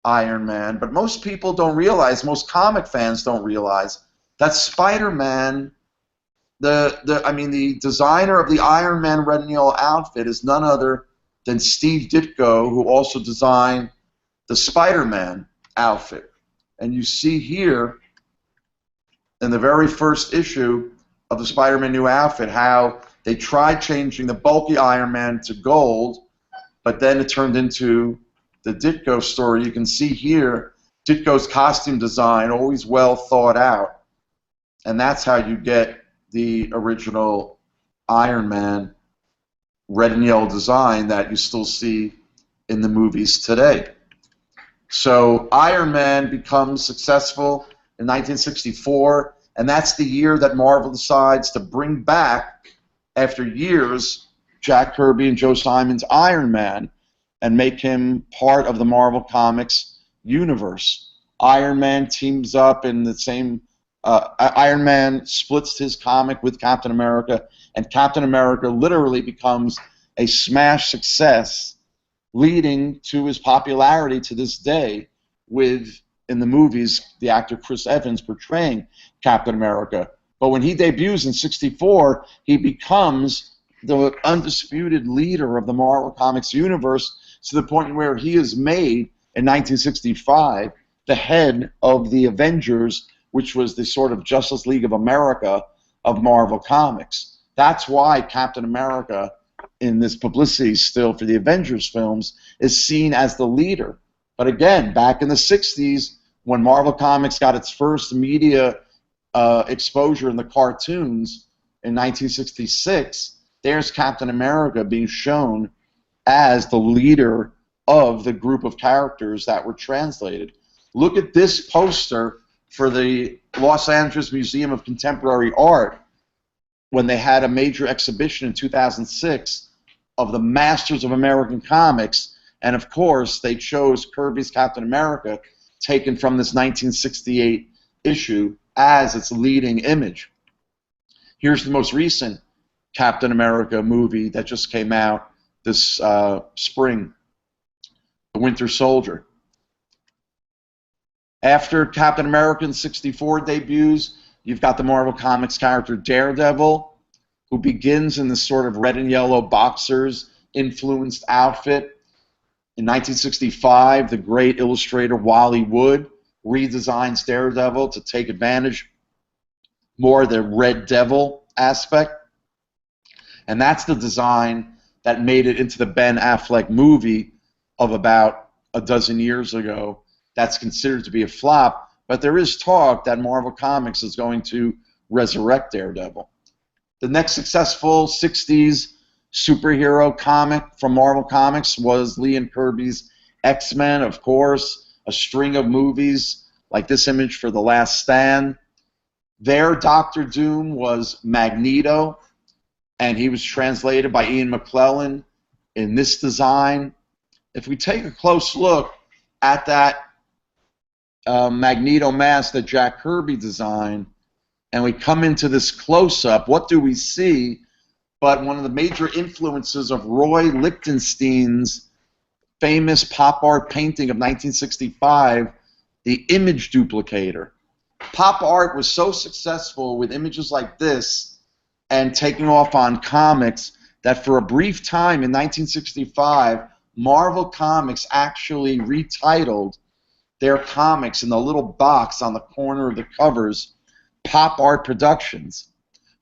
Iron Man. But most people don't realize, most comic fans don't realize, that Spider-Man, the designer of the Iron Man red and yellow outfit is none other than Steve Ditko, who also designed the Spider-Man outfit. And you see here in the very first issue of the Spider-Man new outfit how they tried changing the bulky Iron Man to gold, but then it turned into the Ditko story. You can see here Ditko's costume design, always well thought out, and that's how you get the original Iron Man red and yellow design that you still see in the movies today. So Iron Man becomes successful in 1964, and that's the year that Marvel decides to bring back, after years, Jack Kirby and Joe Simon's Iron Man and make him part of the Marvel Comics universe. Iron Man teams up in the same... Iron Man splits his comic with Captain America, and Captain America literally becomes a smash success, leading to his popularity to this day with, in the movies, the actor Chris Evans portraying Captain America. But when he debuts in '64, he becomes the undisputed leader of the Marvel Comics universe to the point where he is made, in 1965, the head of the Avengers, which was the sort of Justice League of America of Marvel Comics. That's why Captain America, in this publicity still for the Avengers films, is seen as the leader. But again, back in the '60s, when Marvel Comics got its first media exposure in the cartoons in 1966, there's Captain America being shown as the leader of the group of characters that were translated. Look at this poster for the Los Angeles Museum of Contemporary Art when they had a major exhibition in 2006 of the masters of American comics, and of course they chose Kirby's Captain America, taken from this 1968 issue, as its leading image. Here's the most recent Captain America movie that just came out this spring, The Winter Soldier. After Captain America in '64 debuts, you've got the Marvel Comics character Daredevil, who begins in this sort of red and yellow boxers influenced outfit. In 1965, the great illustrator Wally Wood redesigns Daredevil to take advantage more of the Red Devil aspect. And that's the design that made it into the Ben Affleck movie of about a dozen years ago. That's considered to be a flop, but there is talk that Marvel Comics is going to resurrect Daredevil. The next successful '60s superhero comic from Marvel Comics was Lee and Kirby's X-Men, of course, a string of movies like this image for The Last Stand. Their Doctor Doom was Magneto, and he was translated by Ian McClellan in this design. If we take a close look at that Magneto mask that Jack Kirby designed, and we come into this close-up, what do we see but one of the major influences of Roy Lichtenstein's famous pop art painting of 1965, the image duplicator. Pop art was so successful with images like this and taking off on comics that for a brief time in 1965, Marvel Comics actually retitled their comics in the little box on the corner of the covers, Pop Art Productions.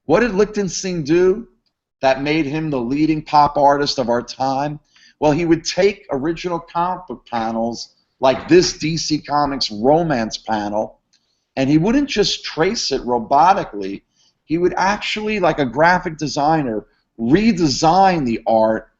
What did Lichtenstein do that made him the leading pop artist of our time? Well, he would take original comic book panels like this DC Comics romance panel, and he wouldn't just trace it robotically. He would actually, like a graphic designer, redesign the art,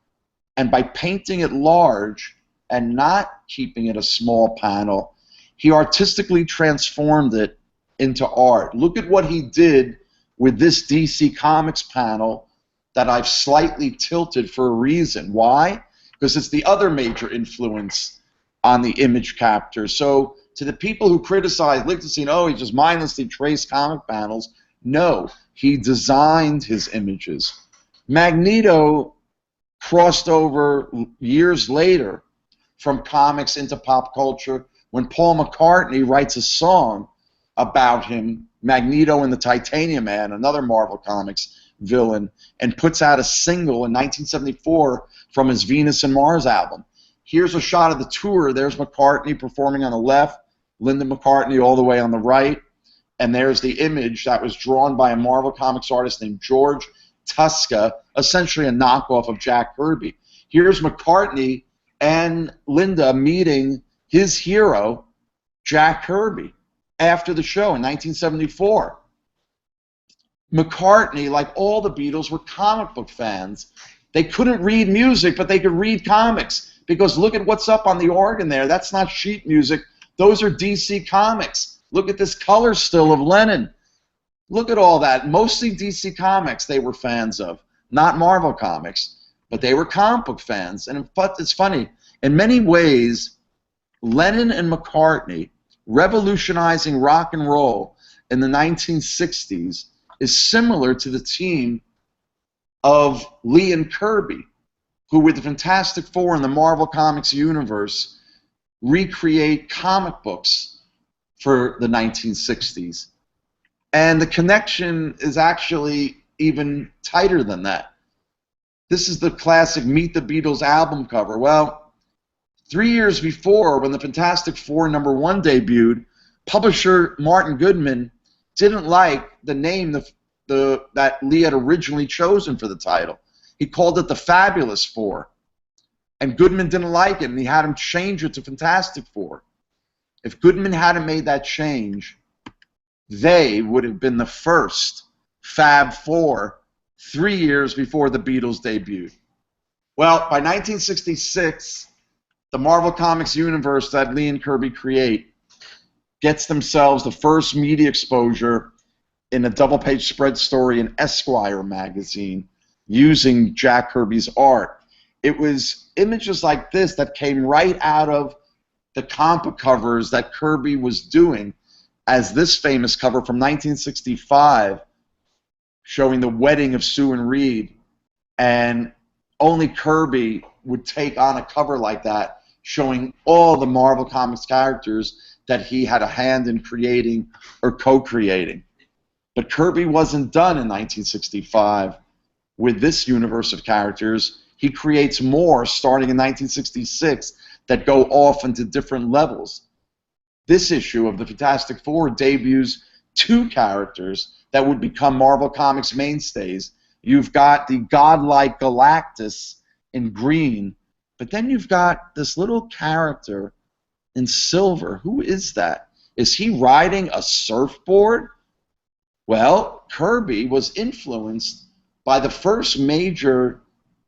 and by painting it large and not keeping it a small panel, he artistically transformed it into art. Look at what he did with this DC Comics panel that I've slightly tilted for a reason. Why? Because it's the other major influence on the image captor. So to the people who criticize Lichtenstein, oh, he just mindlessly traced comic panels, no, he designed his images. Magneto crossed over years later from comics into pop culture when Paul McCartney writes a song about him, Magneto and the Titanium Man, another Marvel Comics villain, and puts out a single in 1974 from his Venus and Mars album. Here's a shot of the tour. There's McCartney performing on the left, Linda McCartney all the way on the right, and there's the image that was drawn by a Marvel Comics artist named George Tuska, essentially a knockoff of Jack Kirby. Here's McCartney and Linda meeting his hero, Jack Kirby, after the show in 1974. McCartney, like all the Beatles, were comic book fans. They couldn't read music, but they could read comics, because look at what's up on the organ there. That's not sheet music. Those are DC Comics. Look at this color still of Lennon. Look at all that. Mostly DC Comics they were fans of, not Marvel Comics, but they were comic book fans. And in fact, it's funny. In many ways, Lennon and McCartney revolutionizing rock and roll in the 1960s is similar to the team of Lee and Kirby. who with the Fantastic Four in the Marvel Comics universe recreate comic books for the 1960s. And the connection is actually even tighter than that. This is the classic Meet the Beatles album cover. Well, 3 years before, when the Fantastic Four #1 debuted, publisher Martin Goodman didn't like the name that Lee had originally chosen for the title. He called it the Fabulous Four. And Goodman didn't like it, and he had him change it to Fantastic Four. If Goodman hadn't made that change, they would have been the first Fab Four 3 years before the Beatles debuted. Well, by 1966, the Marvel Comics universe that Lee and Kirby create gets themselves the first media exposure in a double-page spread story in Esquire magazine using Jack Kirby's art. It was images like this that came right out of the comic covers that Kirby was doing, as this famous cover from 1965 showing the wedding of Sue and Reed, and only Kirby would take on a cover like that showing all the Marvel Comics characters that he had a hand in creating or co-creating. But Kirby wasn't done in 1965 with this universe of characters. He creates more starting in 1966 that go off into different levels. This issue of the Fantastic Four debuts 2 characters that would become Marvel Comics mainstays. You've got the godlike Galactus in green, but then you've got this little character in silver. Who is that? Is he riding a surfboard? Well, Kirby was influenced by the first major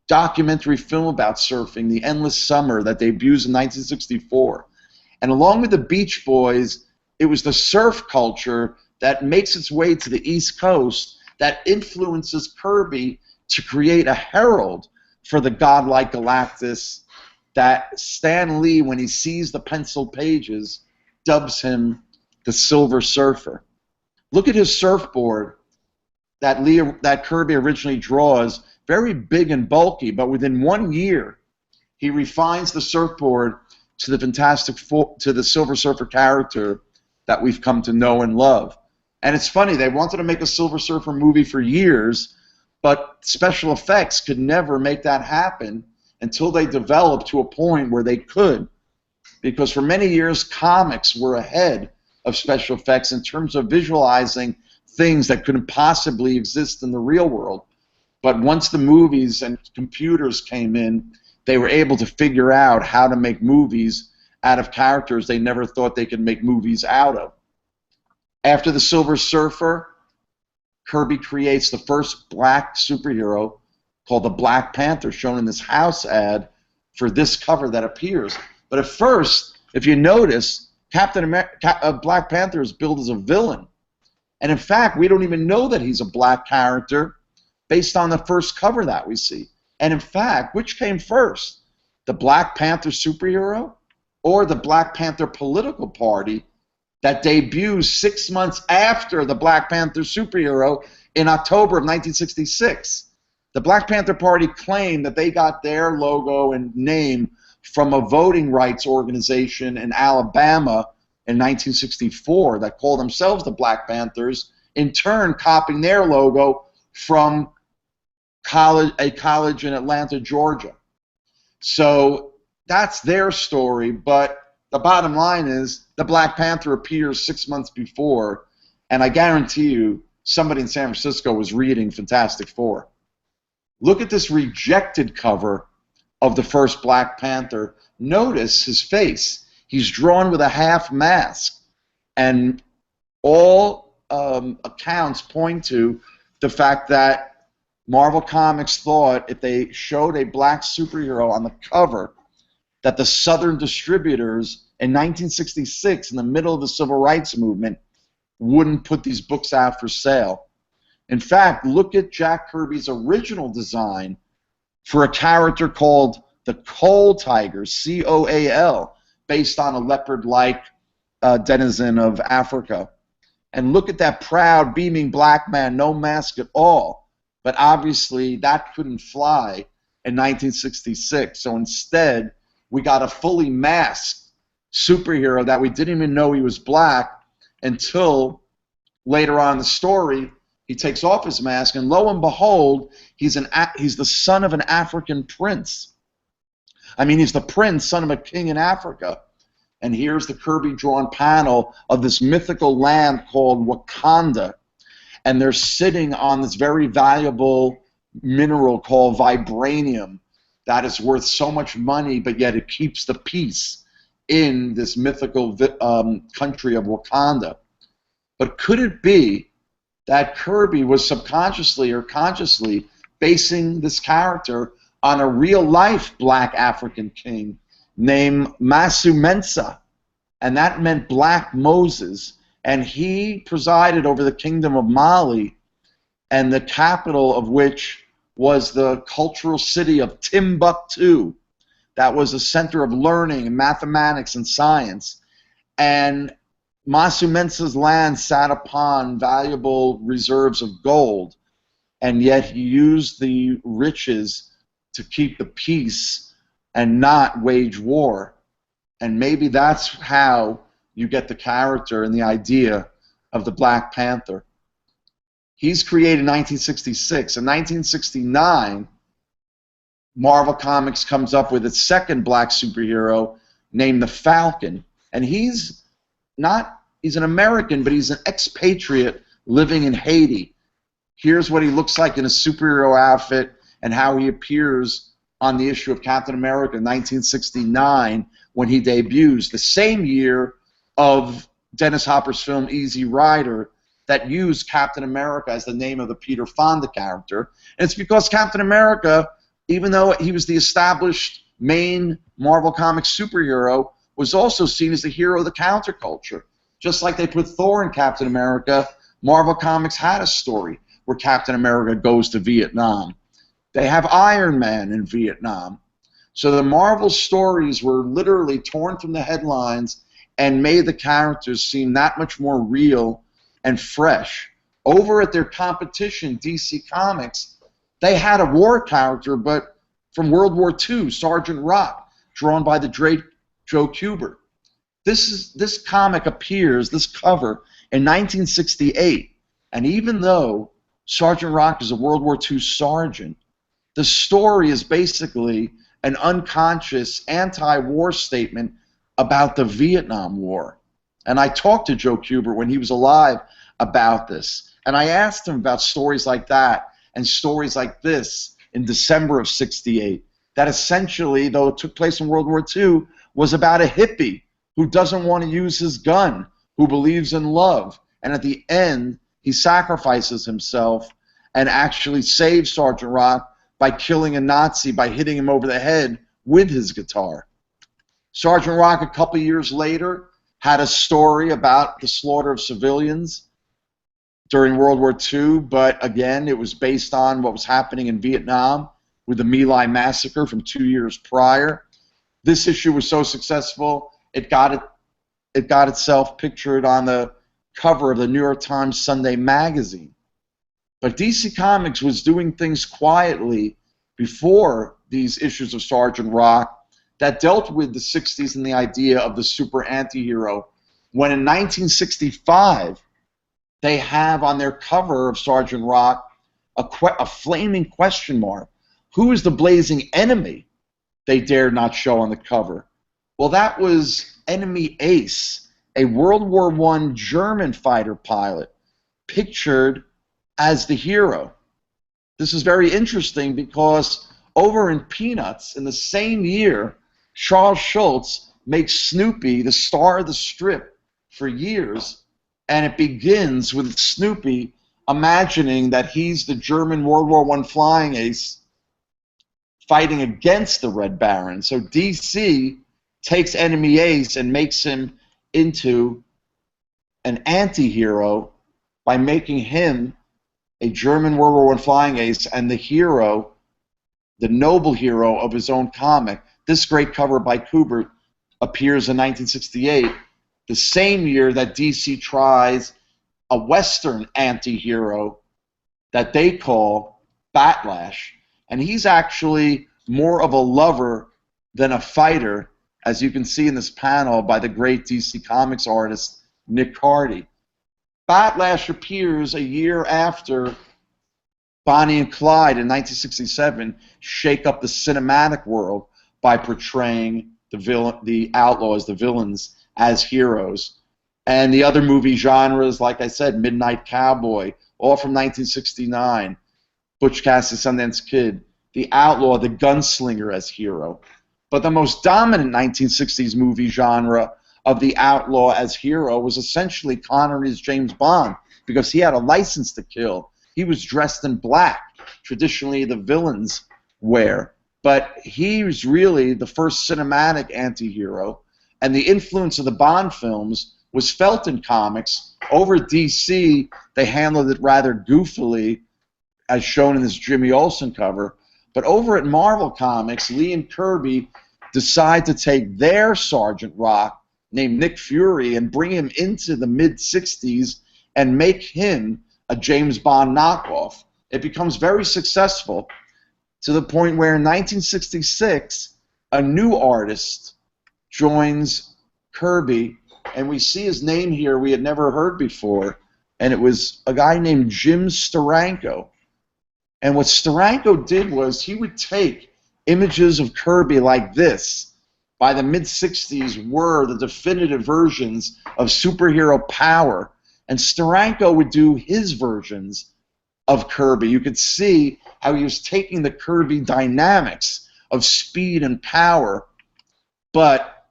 documentary film about surfing, The Endless Summer, that debuts in 1964. And along with the Beach Boys, it was the surf culture that makes its way to the East Coast that influences Kirby to create a herald for the godlike Galactus that Stan Lee, when he sees the penciled pages, dubs him the Silver Surfer. Look at his surfboard that Kirby originally draws, very big and bulky, but within 1 year, he refines the surfboard to the Fantastic Four, to the Silver Surfer character that we've come to know and love. And it's funny, they wanted to make a Silver Surfer movie for years, but special effects could never make that happen until they developed to a point where they could. Because for many years, comics were ahead of special effects in terms of visualizing things that couldn't possibly exist in the real world. But once the movies and computers came in, they were able to figure out how to make movies out of characters they never thought they could make movies out of. After the Silver Surfer, Kirby creates the first black superhero called the Black Panther, shown in this house ad for this cover that appears. But at first, if you notice, Black Panther is billed as a villain. And in fact, we don't even know that he's a black character based on the first cover that we see. And in fact, which came first? The Black Panther superhero or the Black Panther political party that debuts 6 months after the Black Panther superhero in October of 1966? The Black Panther Party claimed that they got their logo and name from a voting rights organization in Alabama in 1964 that called themselves the Black Panthers, in turn copying their logo from a college in Atlanta, Georgia. So that's their story, but the bottom line is the Black Panther appears 6 months before, and I guarantee you somebody in San Francisco was reading Fantastic Four. Look at this rejected cover of the first Black Panther. Notice his face. He's drawn with a half mask, and all accounts point to the fact that Marvel Comics thought if they showed a black superhero on the cover, that the Southern distributors in 1966, in the middle of the Civil Rights Movement, wouldn't put these books out for sale. In fact, look at Jack Kirby's original design for a character called the Coal Tiger, C-O-A-L, based on a leopard-like denizen of Africa. And look at that proud, beaming black man, no mask at all. But obviously that couldn't fly in 1966. So instead, we got a fully masked superhero that we didn't even know he was black until later on in the story. He takes off his mask, and lo and behold, he's the son of an African prince. I mean, he's the prince, son of a king in Africa. And here's the Kirby-drawn panel of this mythical land called Wakanda. And they're sitting on this very valuable mineral called vibranium that is worth so much money, but yet it keeps the peace in this mythical country of Wakanda. But could it be that Kirby was subconsciously or consciously basing this character on a real-life black African king named Masumensa? And that meant Black Moses. And he presided over the kingdom of Mali, and the capital of which was the cultural city of Timbuktu. That was a center of learning and mathematics and science. And Masumensa's land sat upon valuable reserves of gold, and yet he used the riches to keep the peace and not wage war. And maybe that's how you get the character and the idea of the Black Panther. He's created in 1966. In 1969, Marvel Comics comes up with its second black superhero named the Falcon. And he's an American, but he's an expatriate living in Haiti. Here's what he looks like in a superhero outfit and how he appears on the issue of Captain America in 1969 when he debuts, the same year of Dennis Hopper's film Easy Rider that used Captain America as the name of the Peter Fonda character. And it's because Captain America, even though he was the established main Marvel Comics superhero, was also seen as the hero of the counterculture. Just like they put Thor in Captain America, Marvel Comics had a story where Captain America goes to Vietnam. They have Iron Man in Vietnam. So the Marvel stories were literally torn from the headlines and made the characters seem that much more real and fresh. Over at their competition, DC Comics, they had a war character, but from World War II, Sergeant Rock, drawn by the great Joe Kubert. This comic appears, this cover, in 1968, and even though Sergeant Rock is a World War II sergeant, the story is basically an unconscious anti-war statement about the Vietnam War. And I talked to Joe Kubert when he was alive about this. And I asked him about stories like that and stories like this in December of '68 that essentially, though it took place in World War II, was about a hippie who doesn't want to use his gun, who believes in love. And at the end, he sacrifices himself and actually saves Sergeant Rock by killing a Nazi by hitting him over the head with his guitar. Sergeant Rock, a couple years later, had a story about the slaughter of civilians during World War II, but again, it was based on what was happening in Vietnam with the My Lai massacre from 2 years prior. This issue was so successful, it got itself pictured on the cover of the New York Times Sunday magazine. But DC Comics was doing things quietly before these issues of Sergeant Rock that dealt with the 60s and the idea of the super anti-hero, when in 1965 they have on their cover of Sergeant Rock a flaming question mark. Who is the blazing enemy they dared not show on the cover? Well, that was Enemy Ace, a World War I German fighter pilot, pictured as the hero. This is very interesting because over in Peanuts, in the same year, Charles Schulz makes Snoopy the star of the strip for years, and it begins with Snoopy imagining that he's the German World War I flying ace fighting against the Red Baron. So DC takes Enemy Ace and makes him into an anti-hero by making him a German World War I flying ace and the hero, the noble hero of his own comic. This great cover by Kubert appears in 1968, the same year that DC tries a Western anti-hero that they call Batlash. And he's actually more of a lover than a fighter, as you can see in this panel by the great DC Comics artist Nick Cardy. Batlash appears a year after Bonnie and Clyde in 1967 shake up the cinematic world by portraying the outlaws, the villains, as heroes. And the other movie genres, like I said, Midnight Cowboy, all from 1969, Butch Cassidy, Sundance Kid, the outlaw, the gunslinger as hero. But the most dominant 1960s movie genre of the outlaw as hero was essentially Connery's James Bond, because he had a license to kill. He was dressed in black, traditionally the villains wear. But he was really the first cinematic anti-hero, and the influence of the Bond films was felt in comics. Over at DC, they handled it rather goofily, as shown in this Jimmy Olsen cover. But over at Marvel Comics, Lee and Kirby decide to take their Sergeant Rock, named Nick Fury, and bring him into the mid-60s and make him a James Bond knockoff. It becomes very successful, to the point where in 1966, a new artist joins Kirby, and we see his name here we had never heard before, and it was a guy named Jim Steranko. And what Steranko did was he would take images of Kirby like this. By the mid-60s were the definitive versions of superhero power, and Steranko would do his versions of Kirby. You could see how he was taking the Kirby dynamics of speed and power, but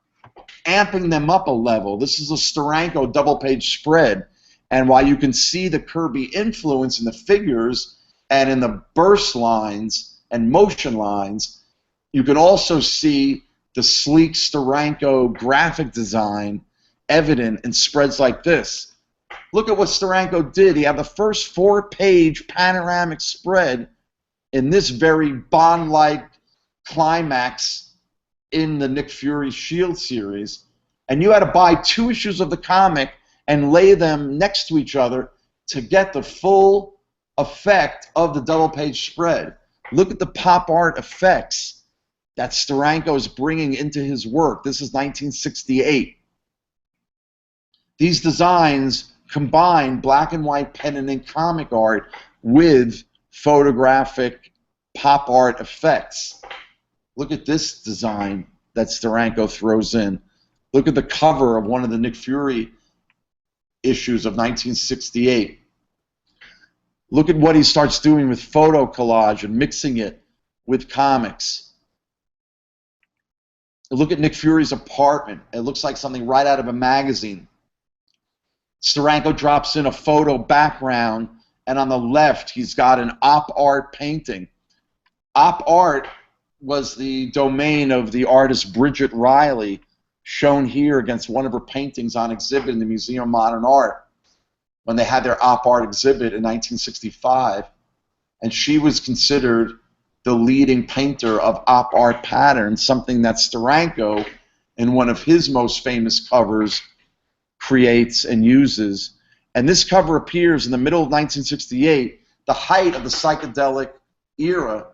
amping them up a level. This is a Steranko double-page spread, and while you can see the Kirby influence in the figures and in the burst lines and motion lines, you can also see the sleek Steranko graphic design evident in spreads like this. Look at what Steranko did. He had the first 4-page panoramic spread in this very Bond-like climax in the Nick Fury Shield series, and you had to buy 2 issues of the comic and lay them next to each other to get the full effect of the double-page spread. Look at the pop art effects that Steranko is bringing into his work. This is 1968. These designs combine black and white pen and ink comic art with photographic pop art effects. Look at this design that Steranko throws in. Look at the cover of one of the Nick Fury issues of 1968. Look at what he starts doing with photo collage and mixing it with comics. Look at Nick Fury's apartment. It looks like something right out of a magazine. Steranko drops in a photo background, and on the left he's got an op art painting. Op art was the domain of the artist Bridget Riley, shown here against one of her paintings on exhibit in the Museum of Modern Art when they had their op art exhibit in 1965. And she was considered the leading painter of op art patterns, something that Steranko, in one of his most famous covers, creates and uses. And this cover appears in the middle of 1968, the height of the psychedelic era,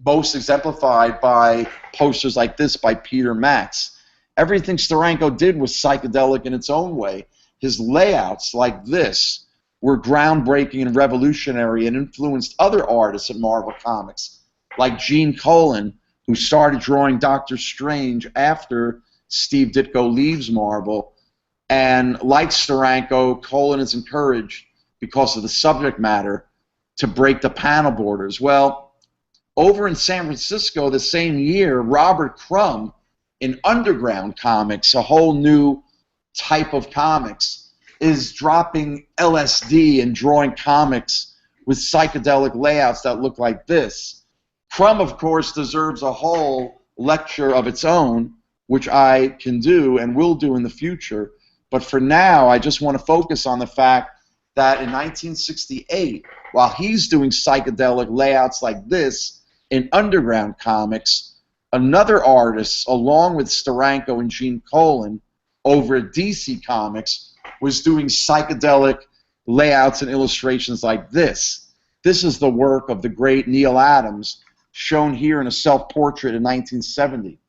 most exemplified by posters like this by Peter Max. Everything Steranko did was psychedelic in its own way. His layouts, like this, were groundbreaking and revolutionary and influenced other artists at Marvel Comics, like Gene Colan, who started drawing Doctor Strange after Steve Ditko leaves Marvel. And like Steranko, Colan is encouraged, because of the subject matter, to break the panel borders. Well, over in San Francisco the same year, Robert Crumb, in Underground Comics, a whole new type of comics, is dropping LSD and drawing comics with psychedelic layouts that look like this. Crumb, of course, deserves a whole lecture of its own, which I can do and will do in the future. But for now, I just want to focus on the fact that in 1968, while he's doing psychedelic layouts like this in Underground Comics, another artist, along with Steranko and Gene Colan, over at DC Comics, was doing psychedelic layouts and illustrations like this. This is the work of the great Neil Adams, shown here in a self-portrait in 1970.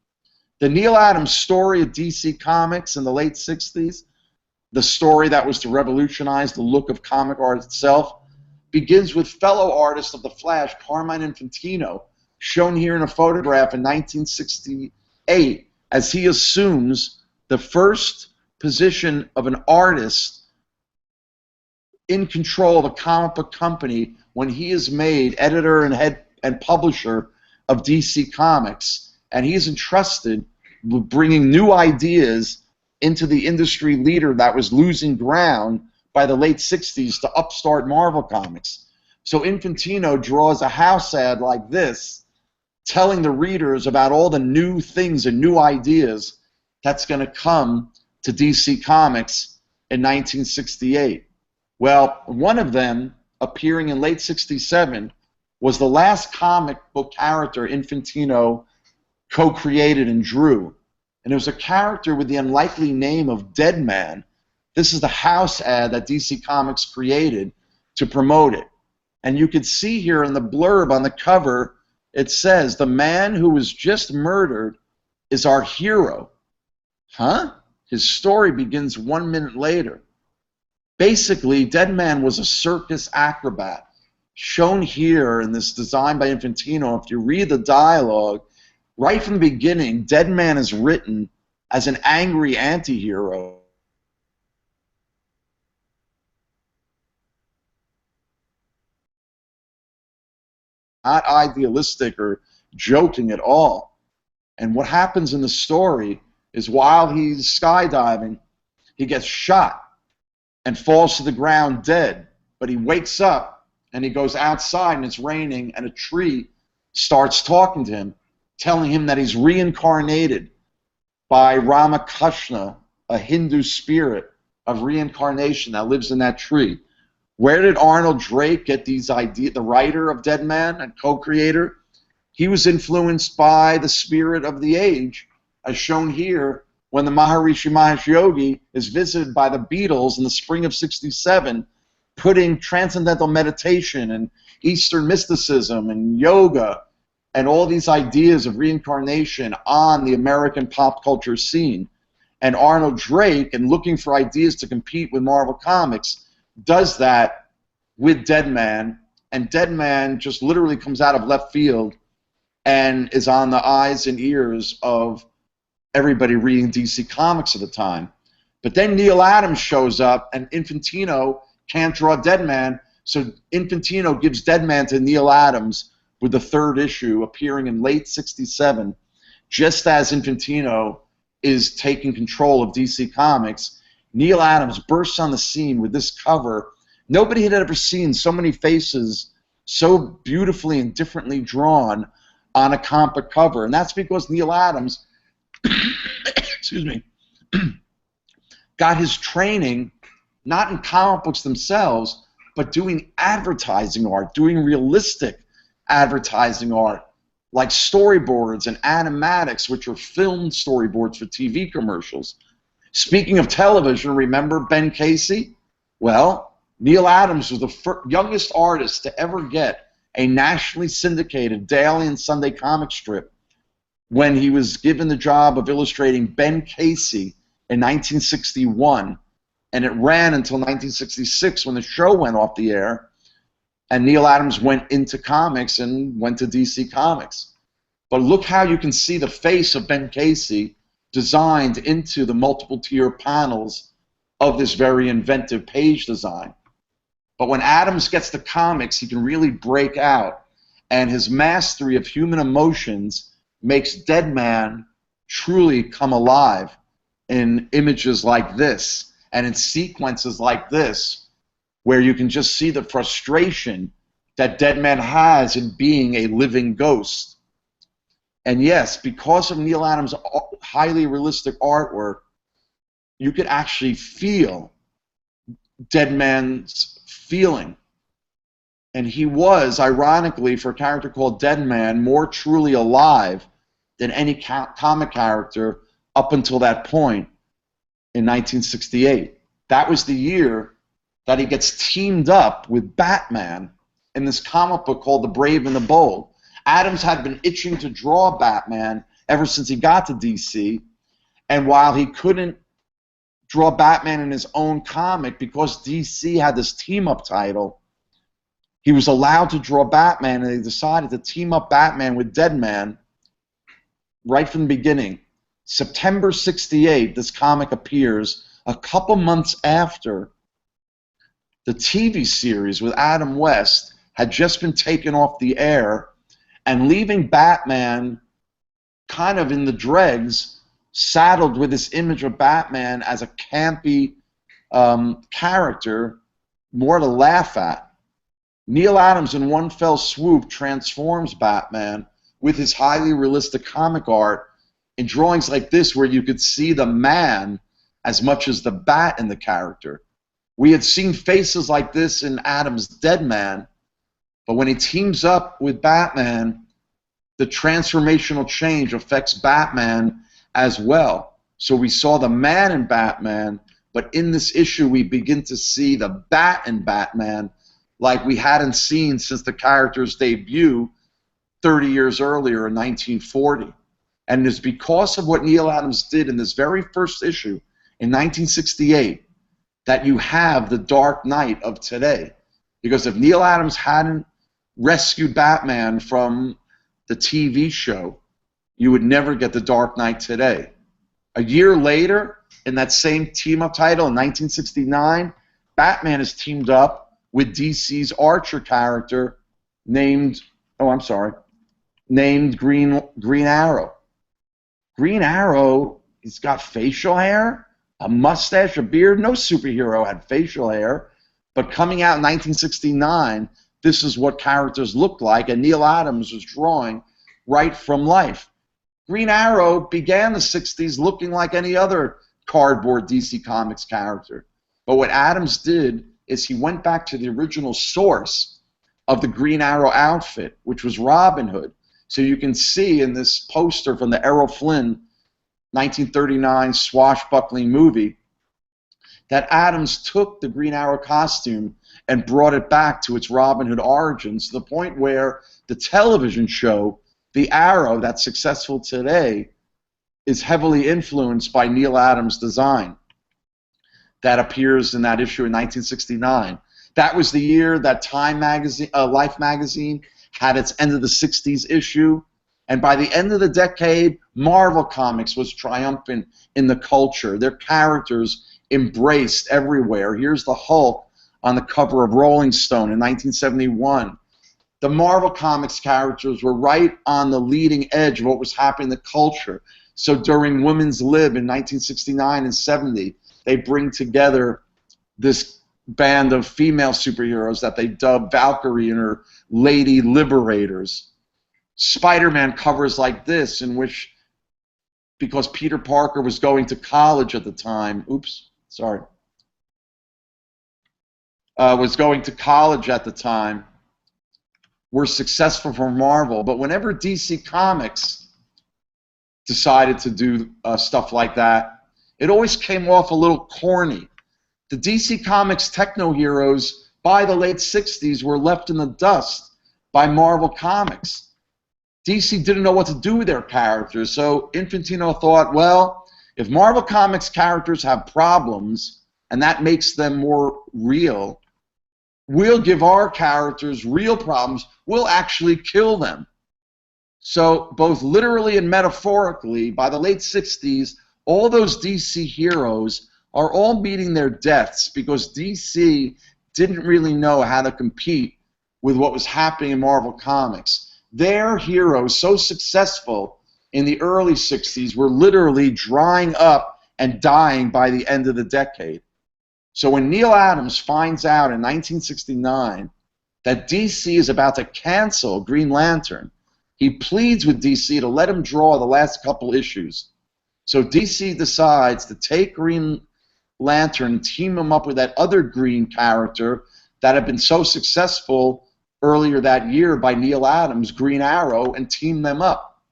The Neal Adams story of DC Comics in the late 60s, the story that was to revolutionize the look of comic art itself, begins with fellow artist of The Flash, Carmine Infantino, shown here in a photograph in 1968, as he assumes the first position of an artist in control of a comic book company when he is made editor and head and publisher of DC Comics, and he's entrusted with bringing new ideas into the industry leader that was losing ground by the late 60s to upstart Marvel Comics. So Infantino draws a house ad like this, telling the readers about all the new things and new ideas that's going to come to DC Comics in 1968. Well, one of them, appearing in late 67, was the last comic book character Infantino co-created and drew. And it was a character with the unlikely name of Deadman. This is the house ad that DC Comics created to promote it. And you can see here in the blurb on the cover, it says, "The man who was just murdered is our hero." Huh? His story begins 1 minute later. Basically, Deadman was a circus acrobat. Shown here in this design by Infantino, if you read the dialogue, right from the beginning, Deadman is written as an angry anti-hero. Not idealistic or joking at all. And what happens in the story is while he's skydiving, he gets shot and falls to the ground dead. But he wakes up and he goes outside and it's raining and a tree starts talking to him, telling him that he's reincarnated by Ramakrishna, a Hindu spirit of reincarnation that lives in that tree. Where did Arnold Drake get these ideas? The writer of Deadman and co-creator, he was influenced by the spirit of the age, as shown here when the Maharishi Mahesh Yogi is visited by the Beatles in the spring of '67, putting transcendental meditation and Eastern mysticism and yoga and all these ideas of reincarnation on the American pop culture scene. And Arnold Drake, in looking for ideas to compete with Marvel Comics, does that with Deadman, and Deadman just literally comes out of left field and is on the eyes and ears of everybody reading DC Comics at the time. But then Neal Adams shows up, and Infantino can't draw Deadman, so Infantino gives Deadman to Neal Adams with the third issue appearing in late '67, just as Infantino is taking control of DC Comics. Neal Adams bursts on the scene with this cover. Nobody had ever seen so many faces so beautifully and differently drawn on a comic cover, and that's because Neal Adams excuse me, got his training not in comic books themselves, but doing advertising art, doing realistic advertising art, like storyboards and animatics, which are filmed storyboards for TV commercials. Speaking of television, remember Ben Casey? Well, Neal Adams was the youngest artist to ever get a nationally syndicated daily and Sunday comic strip when he was given the job of illustrating Ben Casey in 1961, and it ran until 1966 when the show went off the air, and Neal Adams went into comics and went to DC Comics. But look how you can see the face of Ben Casey designed into the multiple tier panels of this very inventive page design. But when Adams gets to comics, he can really break out, and his mastery of human emotions makes Deadman truly come alive in images like this and in sequences like this, where you can just see the frustration that Deadman has in being a living ghost. And yes, because of Neal Adams' highly realistic artwork, you could actually feel Deadman's feeling. And he was, ironically, for a character called Deadman, more truly alive than any comic character up until that point in 1968. That was the year that he gets teamed up with Batman in this comic book called The Brave and the Bold. Adams had been itching to draw Batman ever since he got to DC, and while he couldn't draw Batman in his own comic because DC had this team-up title, he was allowed to draw Batman, and they decided to team up Batman with Deadman right from the beginning. September '68, this comic appears a couple months after the TV series with Adam West had just been taken off the air, and leaving Batman kind of in the dregs, saddled with this image of Batman as a campy character, more to laugh at. Neil Adams, in one fell swoop, transforms Batman with his highly realistic comic art in drawings like this, where you could see the man as much as the bat in the character. We had seen faces like this in Adams' Deadman, but when he teams up with Batman, the transformational change affects Batman as well. So we saw the man in Batman, but in this issue we begin to see the bat in Batman like we hadn't seen since the character's debut 30 years earlier in 1940. And it's because of what Neil Adams did in this very first issue in 1968 that you have the Dark Knight of today. Because if Neil Adams hadn't rescued Batman from the TV show, you would never get the Dark Knight today. A year later, in that same team-up title in 1969, Batman is teamed up with DC's Archer character named, named Green Arrow. Green Arrow, he's got facial hair, a mustache, a beard. No superhero had facial hair, but coming out in 1969, this is what characters looked like, and Neil Adams was drawing right from life. Green Arrow began the 60s looking like any other cardboard DC Comics character. But what Adams did is he went back to the original source of the Green Arrow outfit, which was Robin Hood. So you can see in this poster from the Errol Flynn 1939 swashbuckling movie that Adams took the Green Arrow costume and brought it back to its Robin Hood origins, to the point where the television show, The Arrow, that's successful today, is heavily influenced by Neil Adams' design that appears in that issue in 1969. That was the year that Time magazine, Life magazine had its end of the 60s issue, and by the end of the decade, Marvel Comics was triumphant in the culture. Their characters embraced everywhere. Here's the Hulk on the cover of Rolling Stone in 1971. The Marvel Comics characters were right on the leading edge of what was happening in the culture. So during Women's Lib in 1969 and 70, they bring together this band of female superheroes that they dubbed Valkyrie and her Lady Liberators. Spider-Man covers like this, in which, because Peter Parker was going to college at the time, was going to college at the time, were successful for Marvel. But whenever DC Comics decided to do stuff like that, it always came off a little corny. The DC Comics techno-heroes by the late 60s were left in the dust by Marvel Comics. DC didn't know what to do with their characters, so Infantino thought, well, if Marvel Comics characters have problems and that makes them more real, we'll give our characters real problems. We'll actually kill them. So both literally and metaphorically, by the late 60s, all those DC heroes are all meeting their deaths because DC didn't really know how to compete with what was happening in Marvel Comics. Their heroes, so successful in the early 60s, were literally drying up and dying by the end of the decade. So when Neil Adams finds out in 1969 that DC is about to cancel Green Lantern, he pleads with DC to let him draw the last couple issues. So DC decides to take Green Lantern and team him up with that other green character that had been so successful earlier that year by Neil Adams, Green Arrow, and team them up.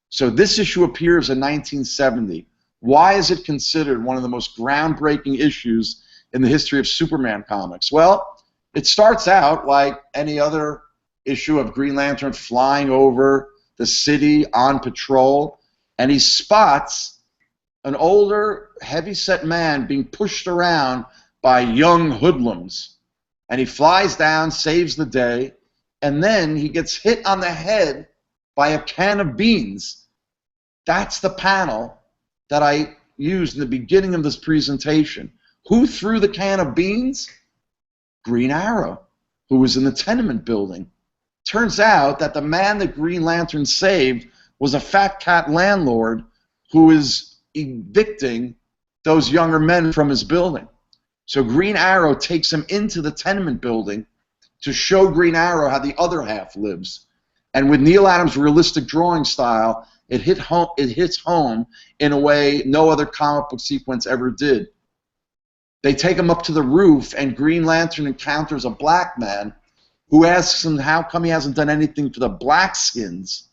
So this issue appears in 1970. Why is it considered one of the most groundbreaking issues in the history of Superman comics? Well, it starts out like any other issue of Green Lantern flying over the city on patrol, and he spots an older, heavy-set man being pushed around by young hoodlums. And he flies down, saves the day, and then he gets hit on the head by a can of beans. That's the panel that I used in the beginning of this presentation. Who threw the can of beans? Green Arrow, who was in the tenement building. Turns out that the man that Green Lantern saved was a fat cat landlord who is evicting those younger men from his building. So Green Arrow takes him into the tenement building to show Green Arrow how the other half lives. And with Neil Adams' realistic drawing style, it hits home in a way no other comic book sequence ever did. They take him up to the roof, and Green Lantern encounters a black man who asks him how come he hasn't done anything for the Blackskins.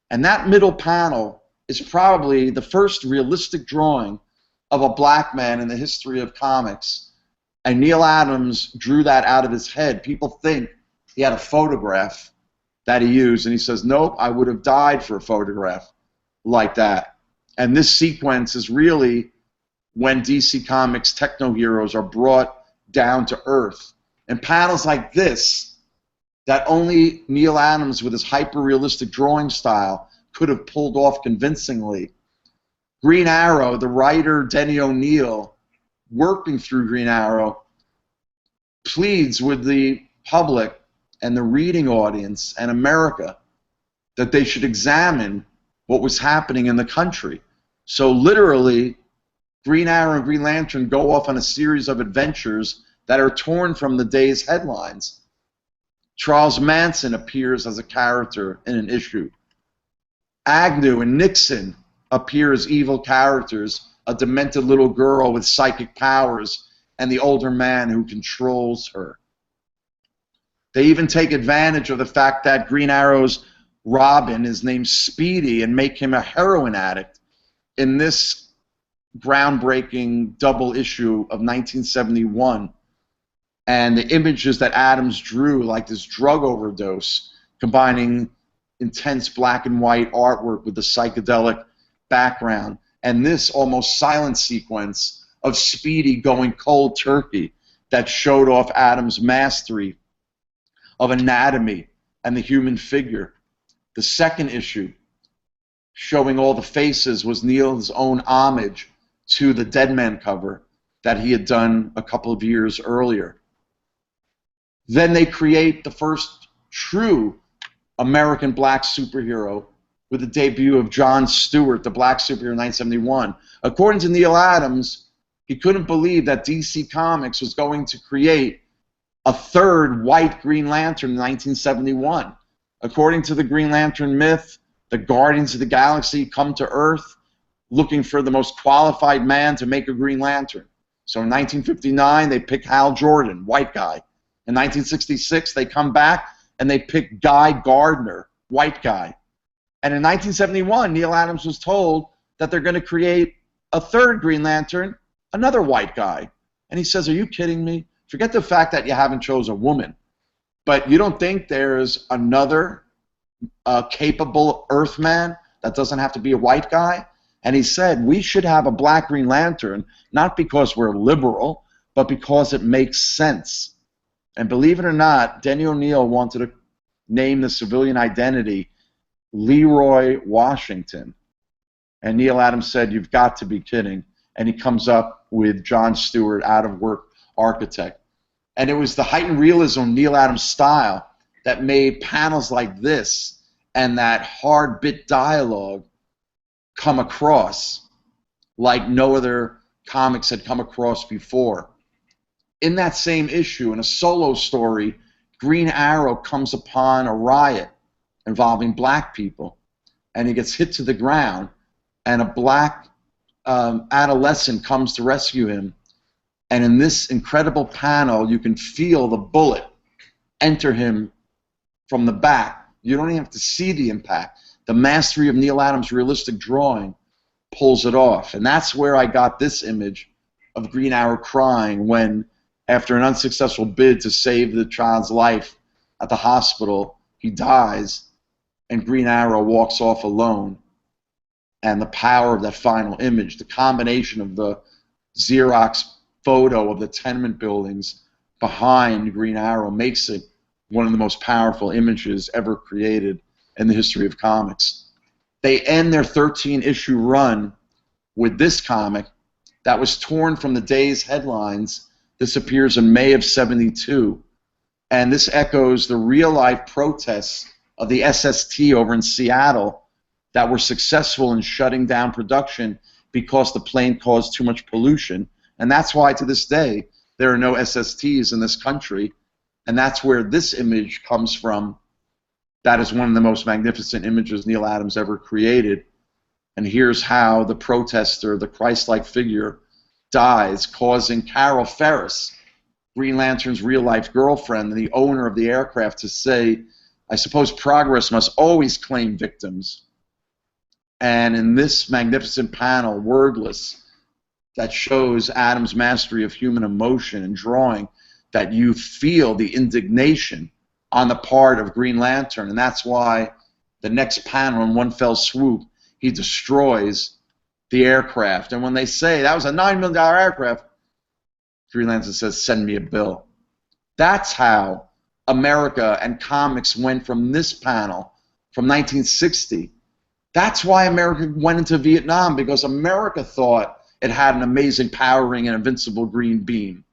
And that middle panel is probably the first realistic drawing of a black man in the history of comics. And Neil Adams drew that out of his head. People think he had a photograph that he used, and he says, nope, I would have died for a photograph like that. And this sequence is really when DC Comics techno-heroes are brought down to earth. And panels like this, that only Neil Adams with his hyper-realistic drawing style could have pulled off convincingly. Green Arrow, the writer Denny O'Neil, working through Green Arrow, pleads with the public and the reading audience and America that they should examine what was happening in the country. So literally, Green Arrow and Green Lantern go off on a series of adventures that are torn from the day's headlines. Charles Manson appears as a character in an issue. Agnew and Nixon appear as evil characters, a demented little girl with psychic powers and the older man who controls her. They even take advantage of the fact that Green Arrow's Robin is named Speedy and make him a heroin addict in this groundbreaking double issue of 1971. And the images that Adams drew, like this drug overdose, combining intense black and white artwork with the psychedelic background, and this almost silent sequence of Speedy going cold turkey that showed off Adams' mastery of anatomy and the human figure. The second issue, showing all the faces, was Neil's own homage to the Dead Man cover that he had done a couple of years earlier. Then they create the first true American black superhero with the debut of John Stewart, the black superhero in 1971. According to Neil Adams, he couldn't believe that DC Comics was going to create a third white Green Lantern in 1971. According to the Green Lantern myth, the Guardians of the Galaxy come to Earth looking for the most qualified man to make a Green Lantern. So in 1959, they pick Hal Jordan, white guy. In 1966, they come back and they pick Guy Gardner, white guy. And in 1971, Neil Adams was told that they're going to create a third Green Lantern, another white guy. And he says, are you kidding me? Forget the fact that you haven't chosen a woman. But you don't think there's another capable Earthman that doesn't have to be a white guy? And he said, we should have a black Green Lantern, not because we're liberal, but because it makes sense. And believe it or not, Denny O'Neil wanted to name the civilian identity Leroy Washington. And Neil Adams said, you've got to be kidding. And he comes up with John Stewart, out-of-work architect. And it was the heightened realism of Neil Adams' style that made panels like this and that hard-bit dialogue come across like no other comics had come across before. In that same issue, in a solo story, Green Arrow comes upon a riot involving black people, and he gets hit to the ground, and a black adolescent comes to rescue him. And in this incredible panel, you can feel the bullet enter him from the back. You don't even have to see the impact. The mastery of Neil Adams' realistic drawing pulls it off. And that's where I got this image of Green Arrow crying when, after an unsuccessful bid to save the child's life at the hospital, he dies, and Green Arrow walks off alone. And the power of that final image, the combination of the Xerox photo of the tenement buildings behind Green Arrow makes it one of the most powerful images ever created in the history of comics. They end their 13-issue run with this comic that was torn from the day's headlines. This appears in May of '72, and this echoes the real-life protests of the SST over in Seattle that were successful in shutting down production because the plane caused too much pollution. And that's why, to this day, there are no SSTs in this country, and that's where this image comes from. That is one of the most magnificent images Neal Adams ever created. And here's how the protester, the Christ-like figure, dies, causing Carol Ferris, Green Lantern's real-life girlfriend and the owner of the aircraft, to say, "I suppose progress must always claim victims." And in this magnificent panel, wordless, that shows Adams' mastery of human emotion and drawing, that you feel the indignation on the part of Green Lantern. And that's why the next panel, in one fell swoop, he destroys the aircraft. And when they say, "That was a $9 million aircraft," Green Lantern says, "Send me a bill." That's how America and comics went from this panel, from 1960. That's why America went into Vietnam, because America thought it had an amazing power ring and invincible green beam.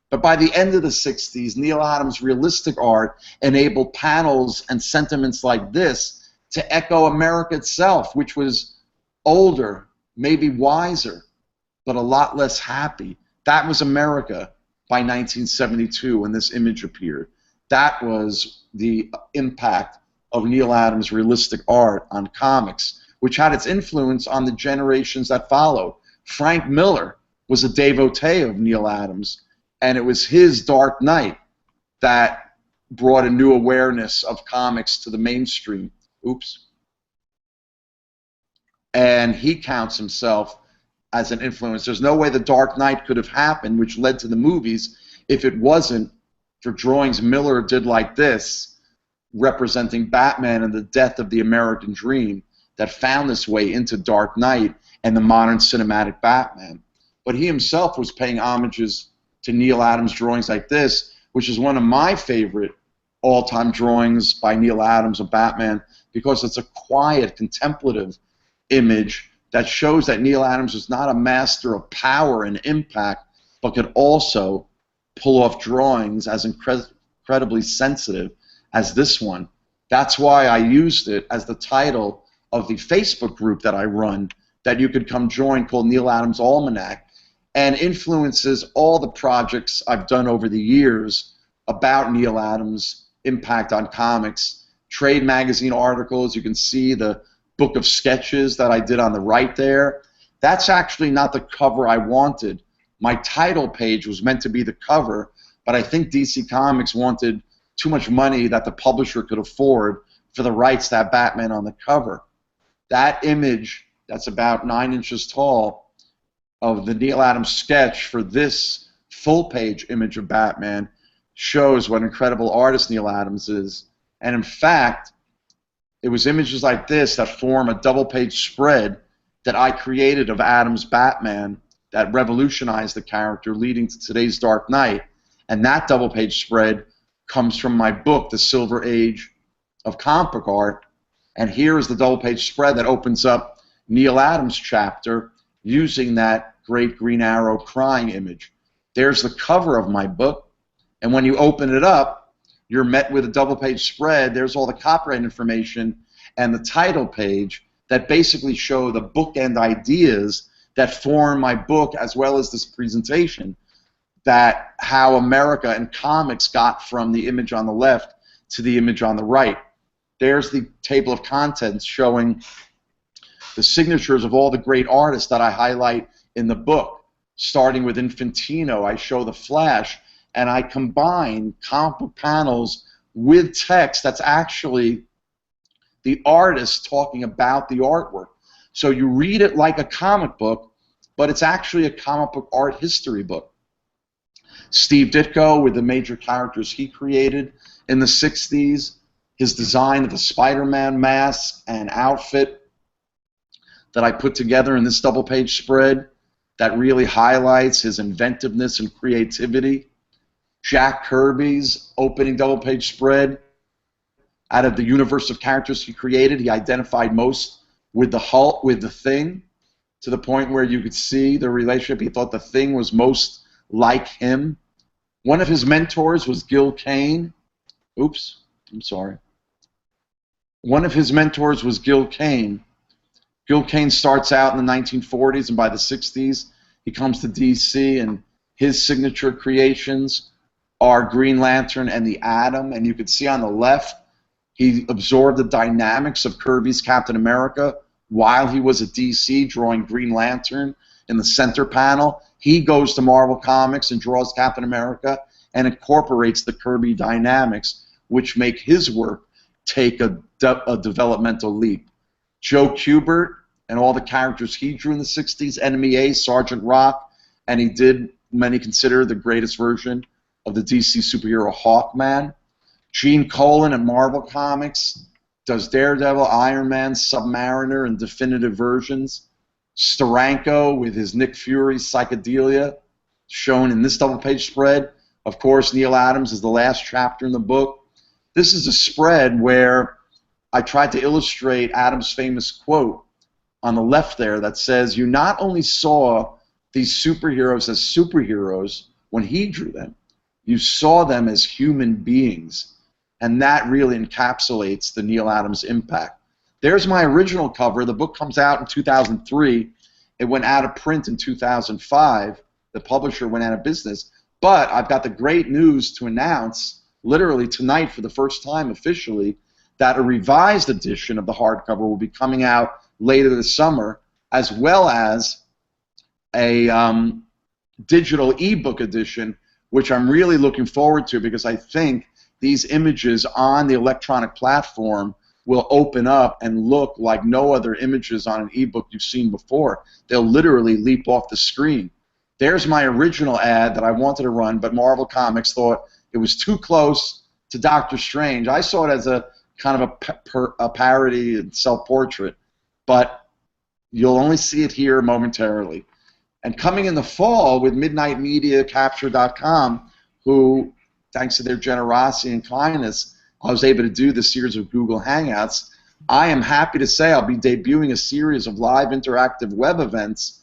But by the end of the '60s, Neal Adams' realistic art enabled panels and sentiments like this to echo America itself, which was older, maybe wiser, but a lot less happy. That was America by 1972 when this image appeared. That was the impact of Neal Adams' realistic art on comics, which had its influence on the generations that followed. Frank Miller was a devotee of Neal Adams, and it was his Dark Knight that brought a new awareness of comics to the mainstream. Oops. And he counts himself as an influence. There's no way the Dark Knight could have happened, which led to the movies, if it wasn't for drawings Miller did like this, representing Batman and the death of the American dream, that found its way into Dark Knight and the modern cinematic Batman. But he himself was paying homages to Neal Adams' drawings like this, which is one of my favorite all-time drawings by Neal Adams of Batman, because it's a quiet, contemplative image that shows that Neal Adams was not a master of power and impact, but could also pull off drawings as incredibly sensitive as this one. That's why I used it as the title of the Facebook group that I run, that you could come join, called Neal Adams Almanac, and influences all the projects I've done over the years about Neal Adams' impact on comics. Trade magazine articles, you can see the book of sketches that I did on the right there. That's actually not the cover I wanted. My title page was meant to be the cover, but I think DC Comics wanted too much money that the publisher could afford for the rights to have Batman on the cover. That image, that's about 9 inches tall, of the Neal Adams sketch for this full-page image of Batman shows what an incredible artist Neal Adams is. And in fact, it was images like this that form a double-page spread that I created of Adams' Batman that revolutionized the character, leading to today's Dark Knight. And that double-page spread comes from my book, The Silver Age of Comic Book Art. And here is the double-page spread that opens up Neal Adams' chapter using that great Green Arrow crying image. There's the cover of my book, and when you open it up, you're met with a double-page spread. There's all the copyright information and the title page that basically show the bookend ideas that form my book, as well as this presentation, that how America and comics got from the image on the left to the image on the right. There's the table of contents showing the signatures of all the great artists that I highlight in the book. Starting with Infantino, I show the Flash, and I combine comic book panels with text that's actually the artist talking about the artwork. So you read it like a comic book, but it's actually a comic book art history book. Steve Ditko with the major characters he created in the '60s, his design of the Spider-Man mask and outfit that I put together in this double-page spread that really highlights his inventiveness and creativity. Jack Kirby's opening double-page spread, out of the universe of characters he created, he identified most with the Hulk, with the Thing, to the point where you could see the relationship. He thought the Thing was most like him. One of his mentors was Gil Kane. Oops, I'm sorry. One of his mentors was Gil Kane. Gil Kane starts out in the 1940s, and by the 60s, he comes to DC, and his signature creations are Green Lantern and the Atom. And you can see on the left, he absorbed the dynamics of Kirby's Captain America while he was at DC drawing Green Lantern in the center panel. He goes to Marvel Comics and draws Captain America and incorporates the Kirby dynamics, which make his work take a developmental leap. Joe Kubert and all the characters he drew in the 60s, Enemy Ace, Sergeant Rock, and he did, many consider, the greatest version of the DC superhero Hawkman. Gene Colan at Marvel Comics does Daredevil, Iron Man, Submariner, and definitive versions. Steranko with his Nick Fury Psychedelia, shown in this double-page spread. Of course, Neil Adams is the last chapter in the book. This is a spread where I tried to illustrate Adams' famous quote on the left there that says, you not only saw these superheroes as superheroes when he drew them, you saw them as human beings. And that really encapsulates the Neil Adams impact. There's my original cover. The book comes out in 2003. It went out of print in 2005. The publisher went out of business. But I've got the great news to announce, literally tonight for the first time officially, that a revised edition of the hardcover will be coming out later this summer, as well as a digital ebook edition, which I'm really looking forward to because I think these images on the electronic platform will open up and look like no other images on an ebook you've seen before. They'll literally leap off the screen. There's my original ad that I wanted to run, but Marvel Comics thought it was too close to Doctor Strange. I saw it as a kind of a parody and self-portrait, but you'll only see it here momentarily. And coming in the fall with Midnight Media Capture.com, who, thanks to their generosity and kindness, I was able to do the series of Google Hangouts. I am happy to say I'll be debuting a series of live interactive web events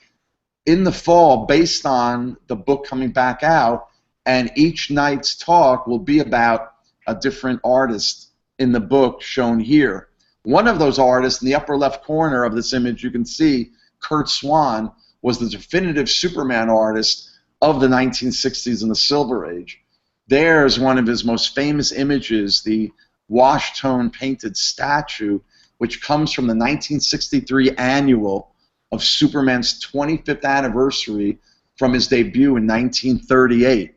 in the fall based on the book coming back out, and each night's talk will be about a different artist in the book shown here. One of those artists in the upper left corner of this image, you can see Kurt Swan, was the definitive Superman artist of the 1960s and the Silver Age. There's one of his most famous images, the wash-tone painted statue, which comes from the 1963 annual of Superman's 25th anniversary from his debut in 1938.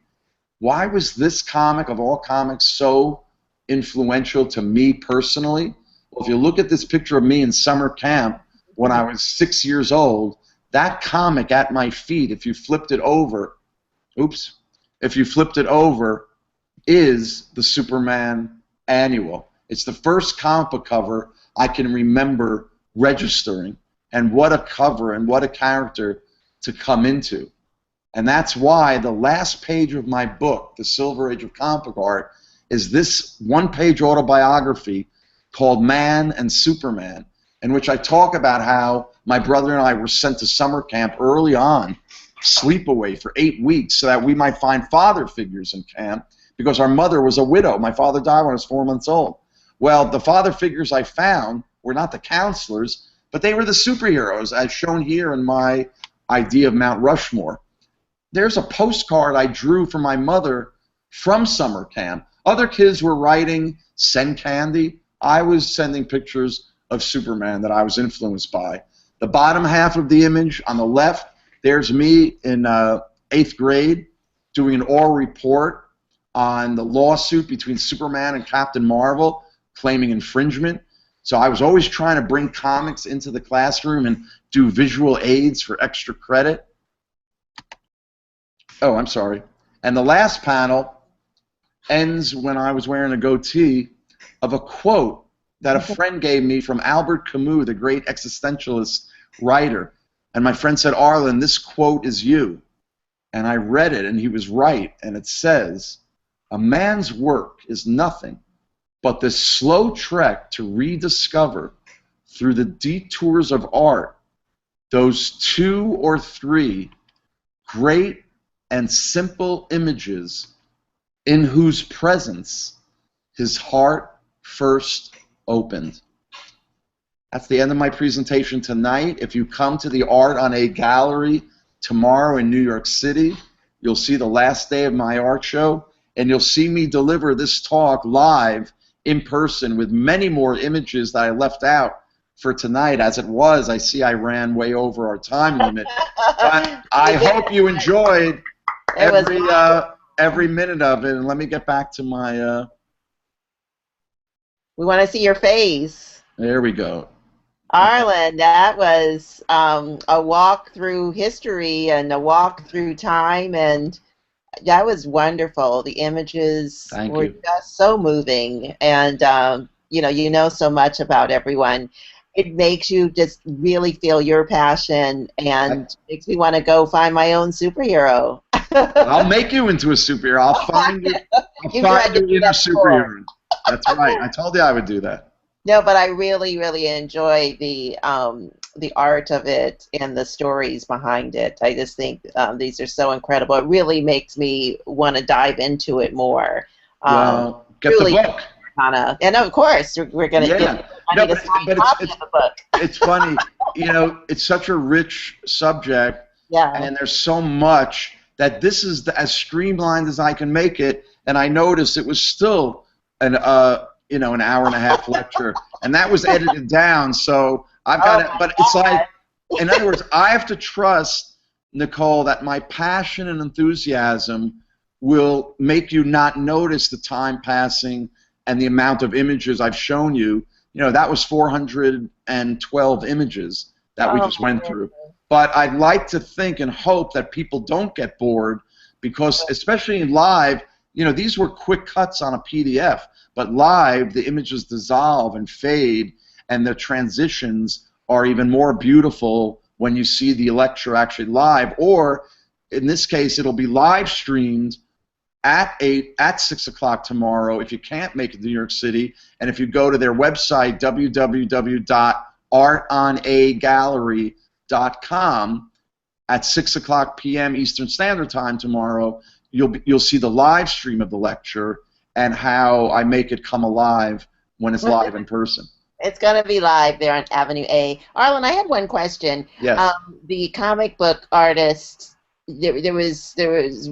Why was this comic, of all comics, so influential to me personally? Well, if you look at this picture of me in summer camp when I was 6 years old, that comic at my feet, if you flipped it over, if you flipped it over, is the Superman annual. It's the first comic book cover I can remember registering, and what a cover and what a character to come into. And that's why the last page of my book, The Silver Age of Comic Book Art, is this one-page autobiography called Man and Superman, in which I talk about how my brother and I were sent to summer camp early on, sleepaway for 8 weeks, so that we might find father figures in camp, because our mother was a widow. My father died when I was 4 months old. Well, the father figures I found were not the counselors, but they were the superheroes, as shown here in my idea of Mount Rushmore. There's a postcard I drew for my mother from summer camp. Other kids were writing, send candy. I was sending pictures of Superman that I was influenced by. The bottom half of the image on the left, there's me in 8th grade doing an oral report on the lawsuit between Superman and Captain Marvel claiming infringement. So I was always trying to bring comics into the classroom and do visual aids for extra credit. Oh, I'm sorry. And the last panel ends when I was wearing a goatee of a quote that a friend gave me from Albert Camus, the great existentialist writer. And my friend said, Arlen, this quote is you. And I read it, and he was right. And it says, a man's work is nothing but this slow trek to rediscover through the detours of art those 2 or 3 great and simple images in whose presence his heart first opened. That's the end of my presentation tonight. If you come to the Art on a Gallery tomorrow in New York City, you'll see the last day of my art show, and you'll see me deliver this talk live in person with many more images that I left out for tonight. As it was, I see I ran way over our time limit. But I hope you enjoyed every minute of it. And let me get back to my... We want to see your face. There we go. Arlen, that was a walk through history and a walk through time, and that was wonderful. The images were just so moving, and you know so much about everyone. It makes you just really feel your passion, and makes me want to go find my own superhero. I'll make you into a superhero. I'll find you. I'll find you inner superhero. That's right. I told you I would do that. No, but I really, really enjoy the art of it and the stories behind it. I just think these are so incredible. It really makes me want to dive into it more. Well, get really, the book. And of course, we're going to get but a signed copy of the book. It's funny. You know, it's such a rich subject, and there's so much that this is as streamlined as I can make it. And I noticed it was still an hour and a half lecture, and that was edited down. So I've got it, but it's like, in other words, I have to trust, Nicole, that my passion and enthusiasm will make you not notice the time passing and the amount of images I've shown you. You know, that was 412 images that we just went through. But I'd like to think and hope that people don't get bored, because especially in live, these were quick cuts on a PDF. But live, the images dissolve and fade, and the transitions are even more beautiful when you see the lecture actually live. Or, in this case, it'll be live streamed at 6 o'clock tomorrow if you can't make it to New York City. And if you go to their website, www.artonagallery.com, at 6 o'clock p.m. Eastern Standard Time tomorrow, you'll see the live stream of the lecture and how I make it come alive when it's live in person. It's going to be live there on Avenue A. Arlen, I had one question. Yes. The comic book artists, there was,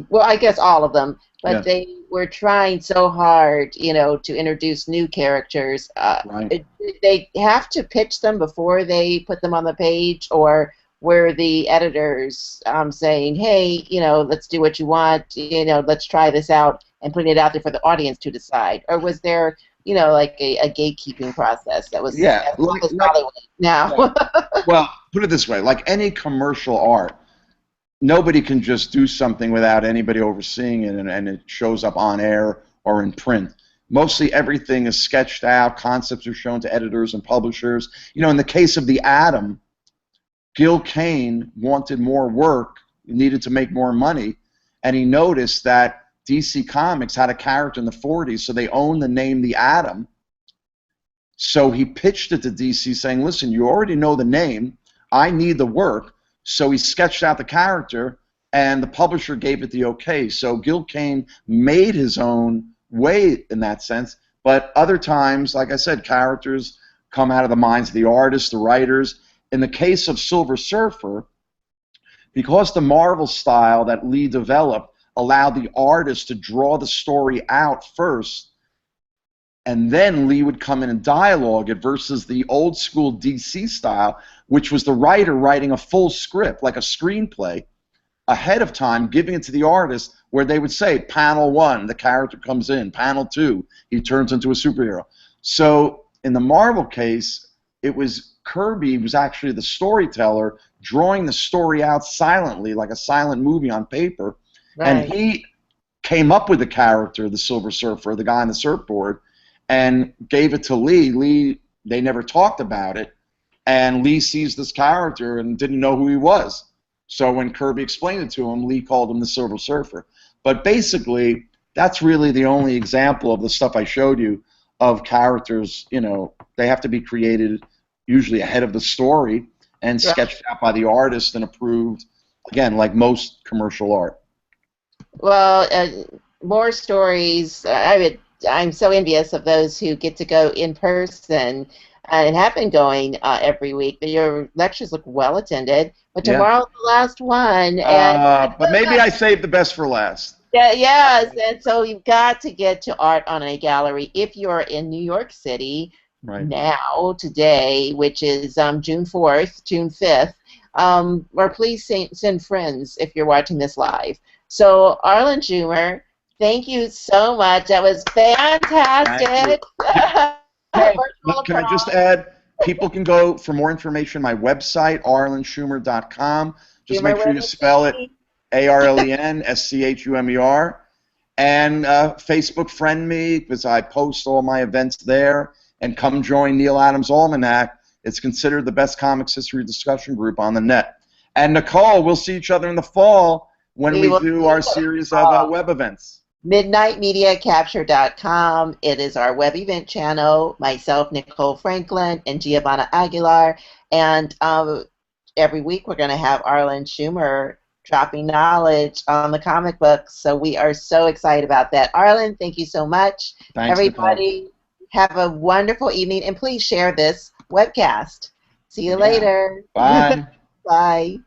well, I guess all of them, but they were trying so hard, to introduce new characters. Right. Did they have to pitch them before they put them on the page, or were the editors saying, hey, let's do what you want, let's try this out, and putting it out there for the audience to decide? Or was there, like a gatekeeping process that was Hollywood now? Well, put it this way, like any commercial art, nobody can just do something without anybody overseeing it, and it shows up on air or in print. Mostly everything is sketched out, concepts are shown to editors and publishers. In the case of The Atom, Gil Kane wanted more work, needed to make more money, and he noticed that DC Comics had a character in the 40s, so they owned the name The Atom. So he pitched it to DC saying, listen, you already know the name, I need the work. So he sketched out the character, and the publisher gave it the okay. So Gil Kane made his own way in that sense, but other times, like I said, characters come out of the minds of the artists, the writers. In the case of Silver Surfer, because the Marvel style that Lee developed allowed the artist to draw the story out first, and then Lee would come in and dialogue it, versus the old school DC style, which was the writer writing a full script, like a screenplay, ahead of time, giving it to the artist, where they would say, panel 1, the character comes in, panel 2, he turns into a superhero. So in the Marvel case, it was Kirby was actually the storyteller, drawing the story out silently, like a silent movie on paper. Right. And he came up with the character, the Silver Surfer, the guy on the surfboard, and gave it to Lee. Lee, they never talked about it, and Lee sees this character and didn't know who he was. So when Kirby explained it to him, Lee called him the Silver Surfer. But basically, that's really the only example of the stuff I showed you of characters. You know, they have to be created usually ahead of the story and sketched out by the artist and approved, again, like most commercial art. Well, more stories. I'm so envious of those who get to go in person and have been going every week. But your lectures look well attended. But tomorrow's the last one. And but maybe I saved the best for last. Yeah, yes, and so you've got to get to Art on a Gallery if you're in New York City now, today, which is June 4th, June 5th, or please send friends if you're watching this live. So, Arlen Schumer, thank you so much. That was fantastic. Can I just add, people can go for more information my website, arlenschumer.com. Just make sure you spell it ARLEN SCHUMER, and Facebook friend me because I post all my events there, and come join Neil Adams Almanac. It's considered the best comics history discussion group on the net. And Nicole, we'll see each other in the fall when we do our series of web events. MidnightMediaCapture.com. It is our web event channel. Myself, Nicole Franklin, and Giovanna Aguilar. And every week we're going to have Arlen Schumer dropping knowledge on the comic books. So we are so excited about that. Arlen, thank you so much. Thanks, everybody. Nicole. Have a wonderful evening, and please share this webcast. See you later. Bye. Bye.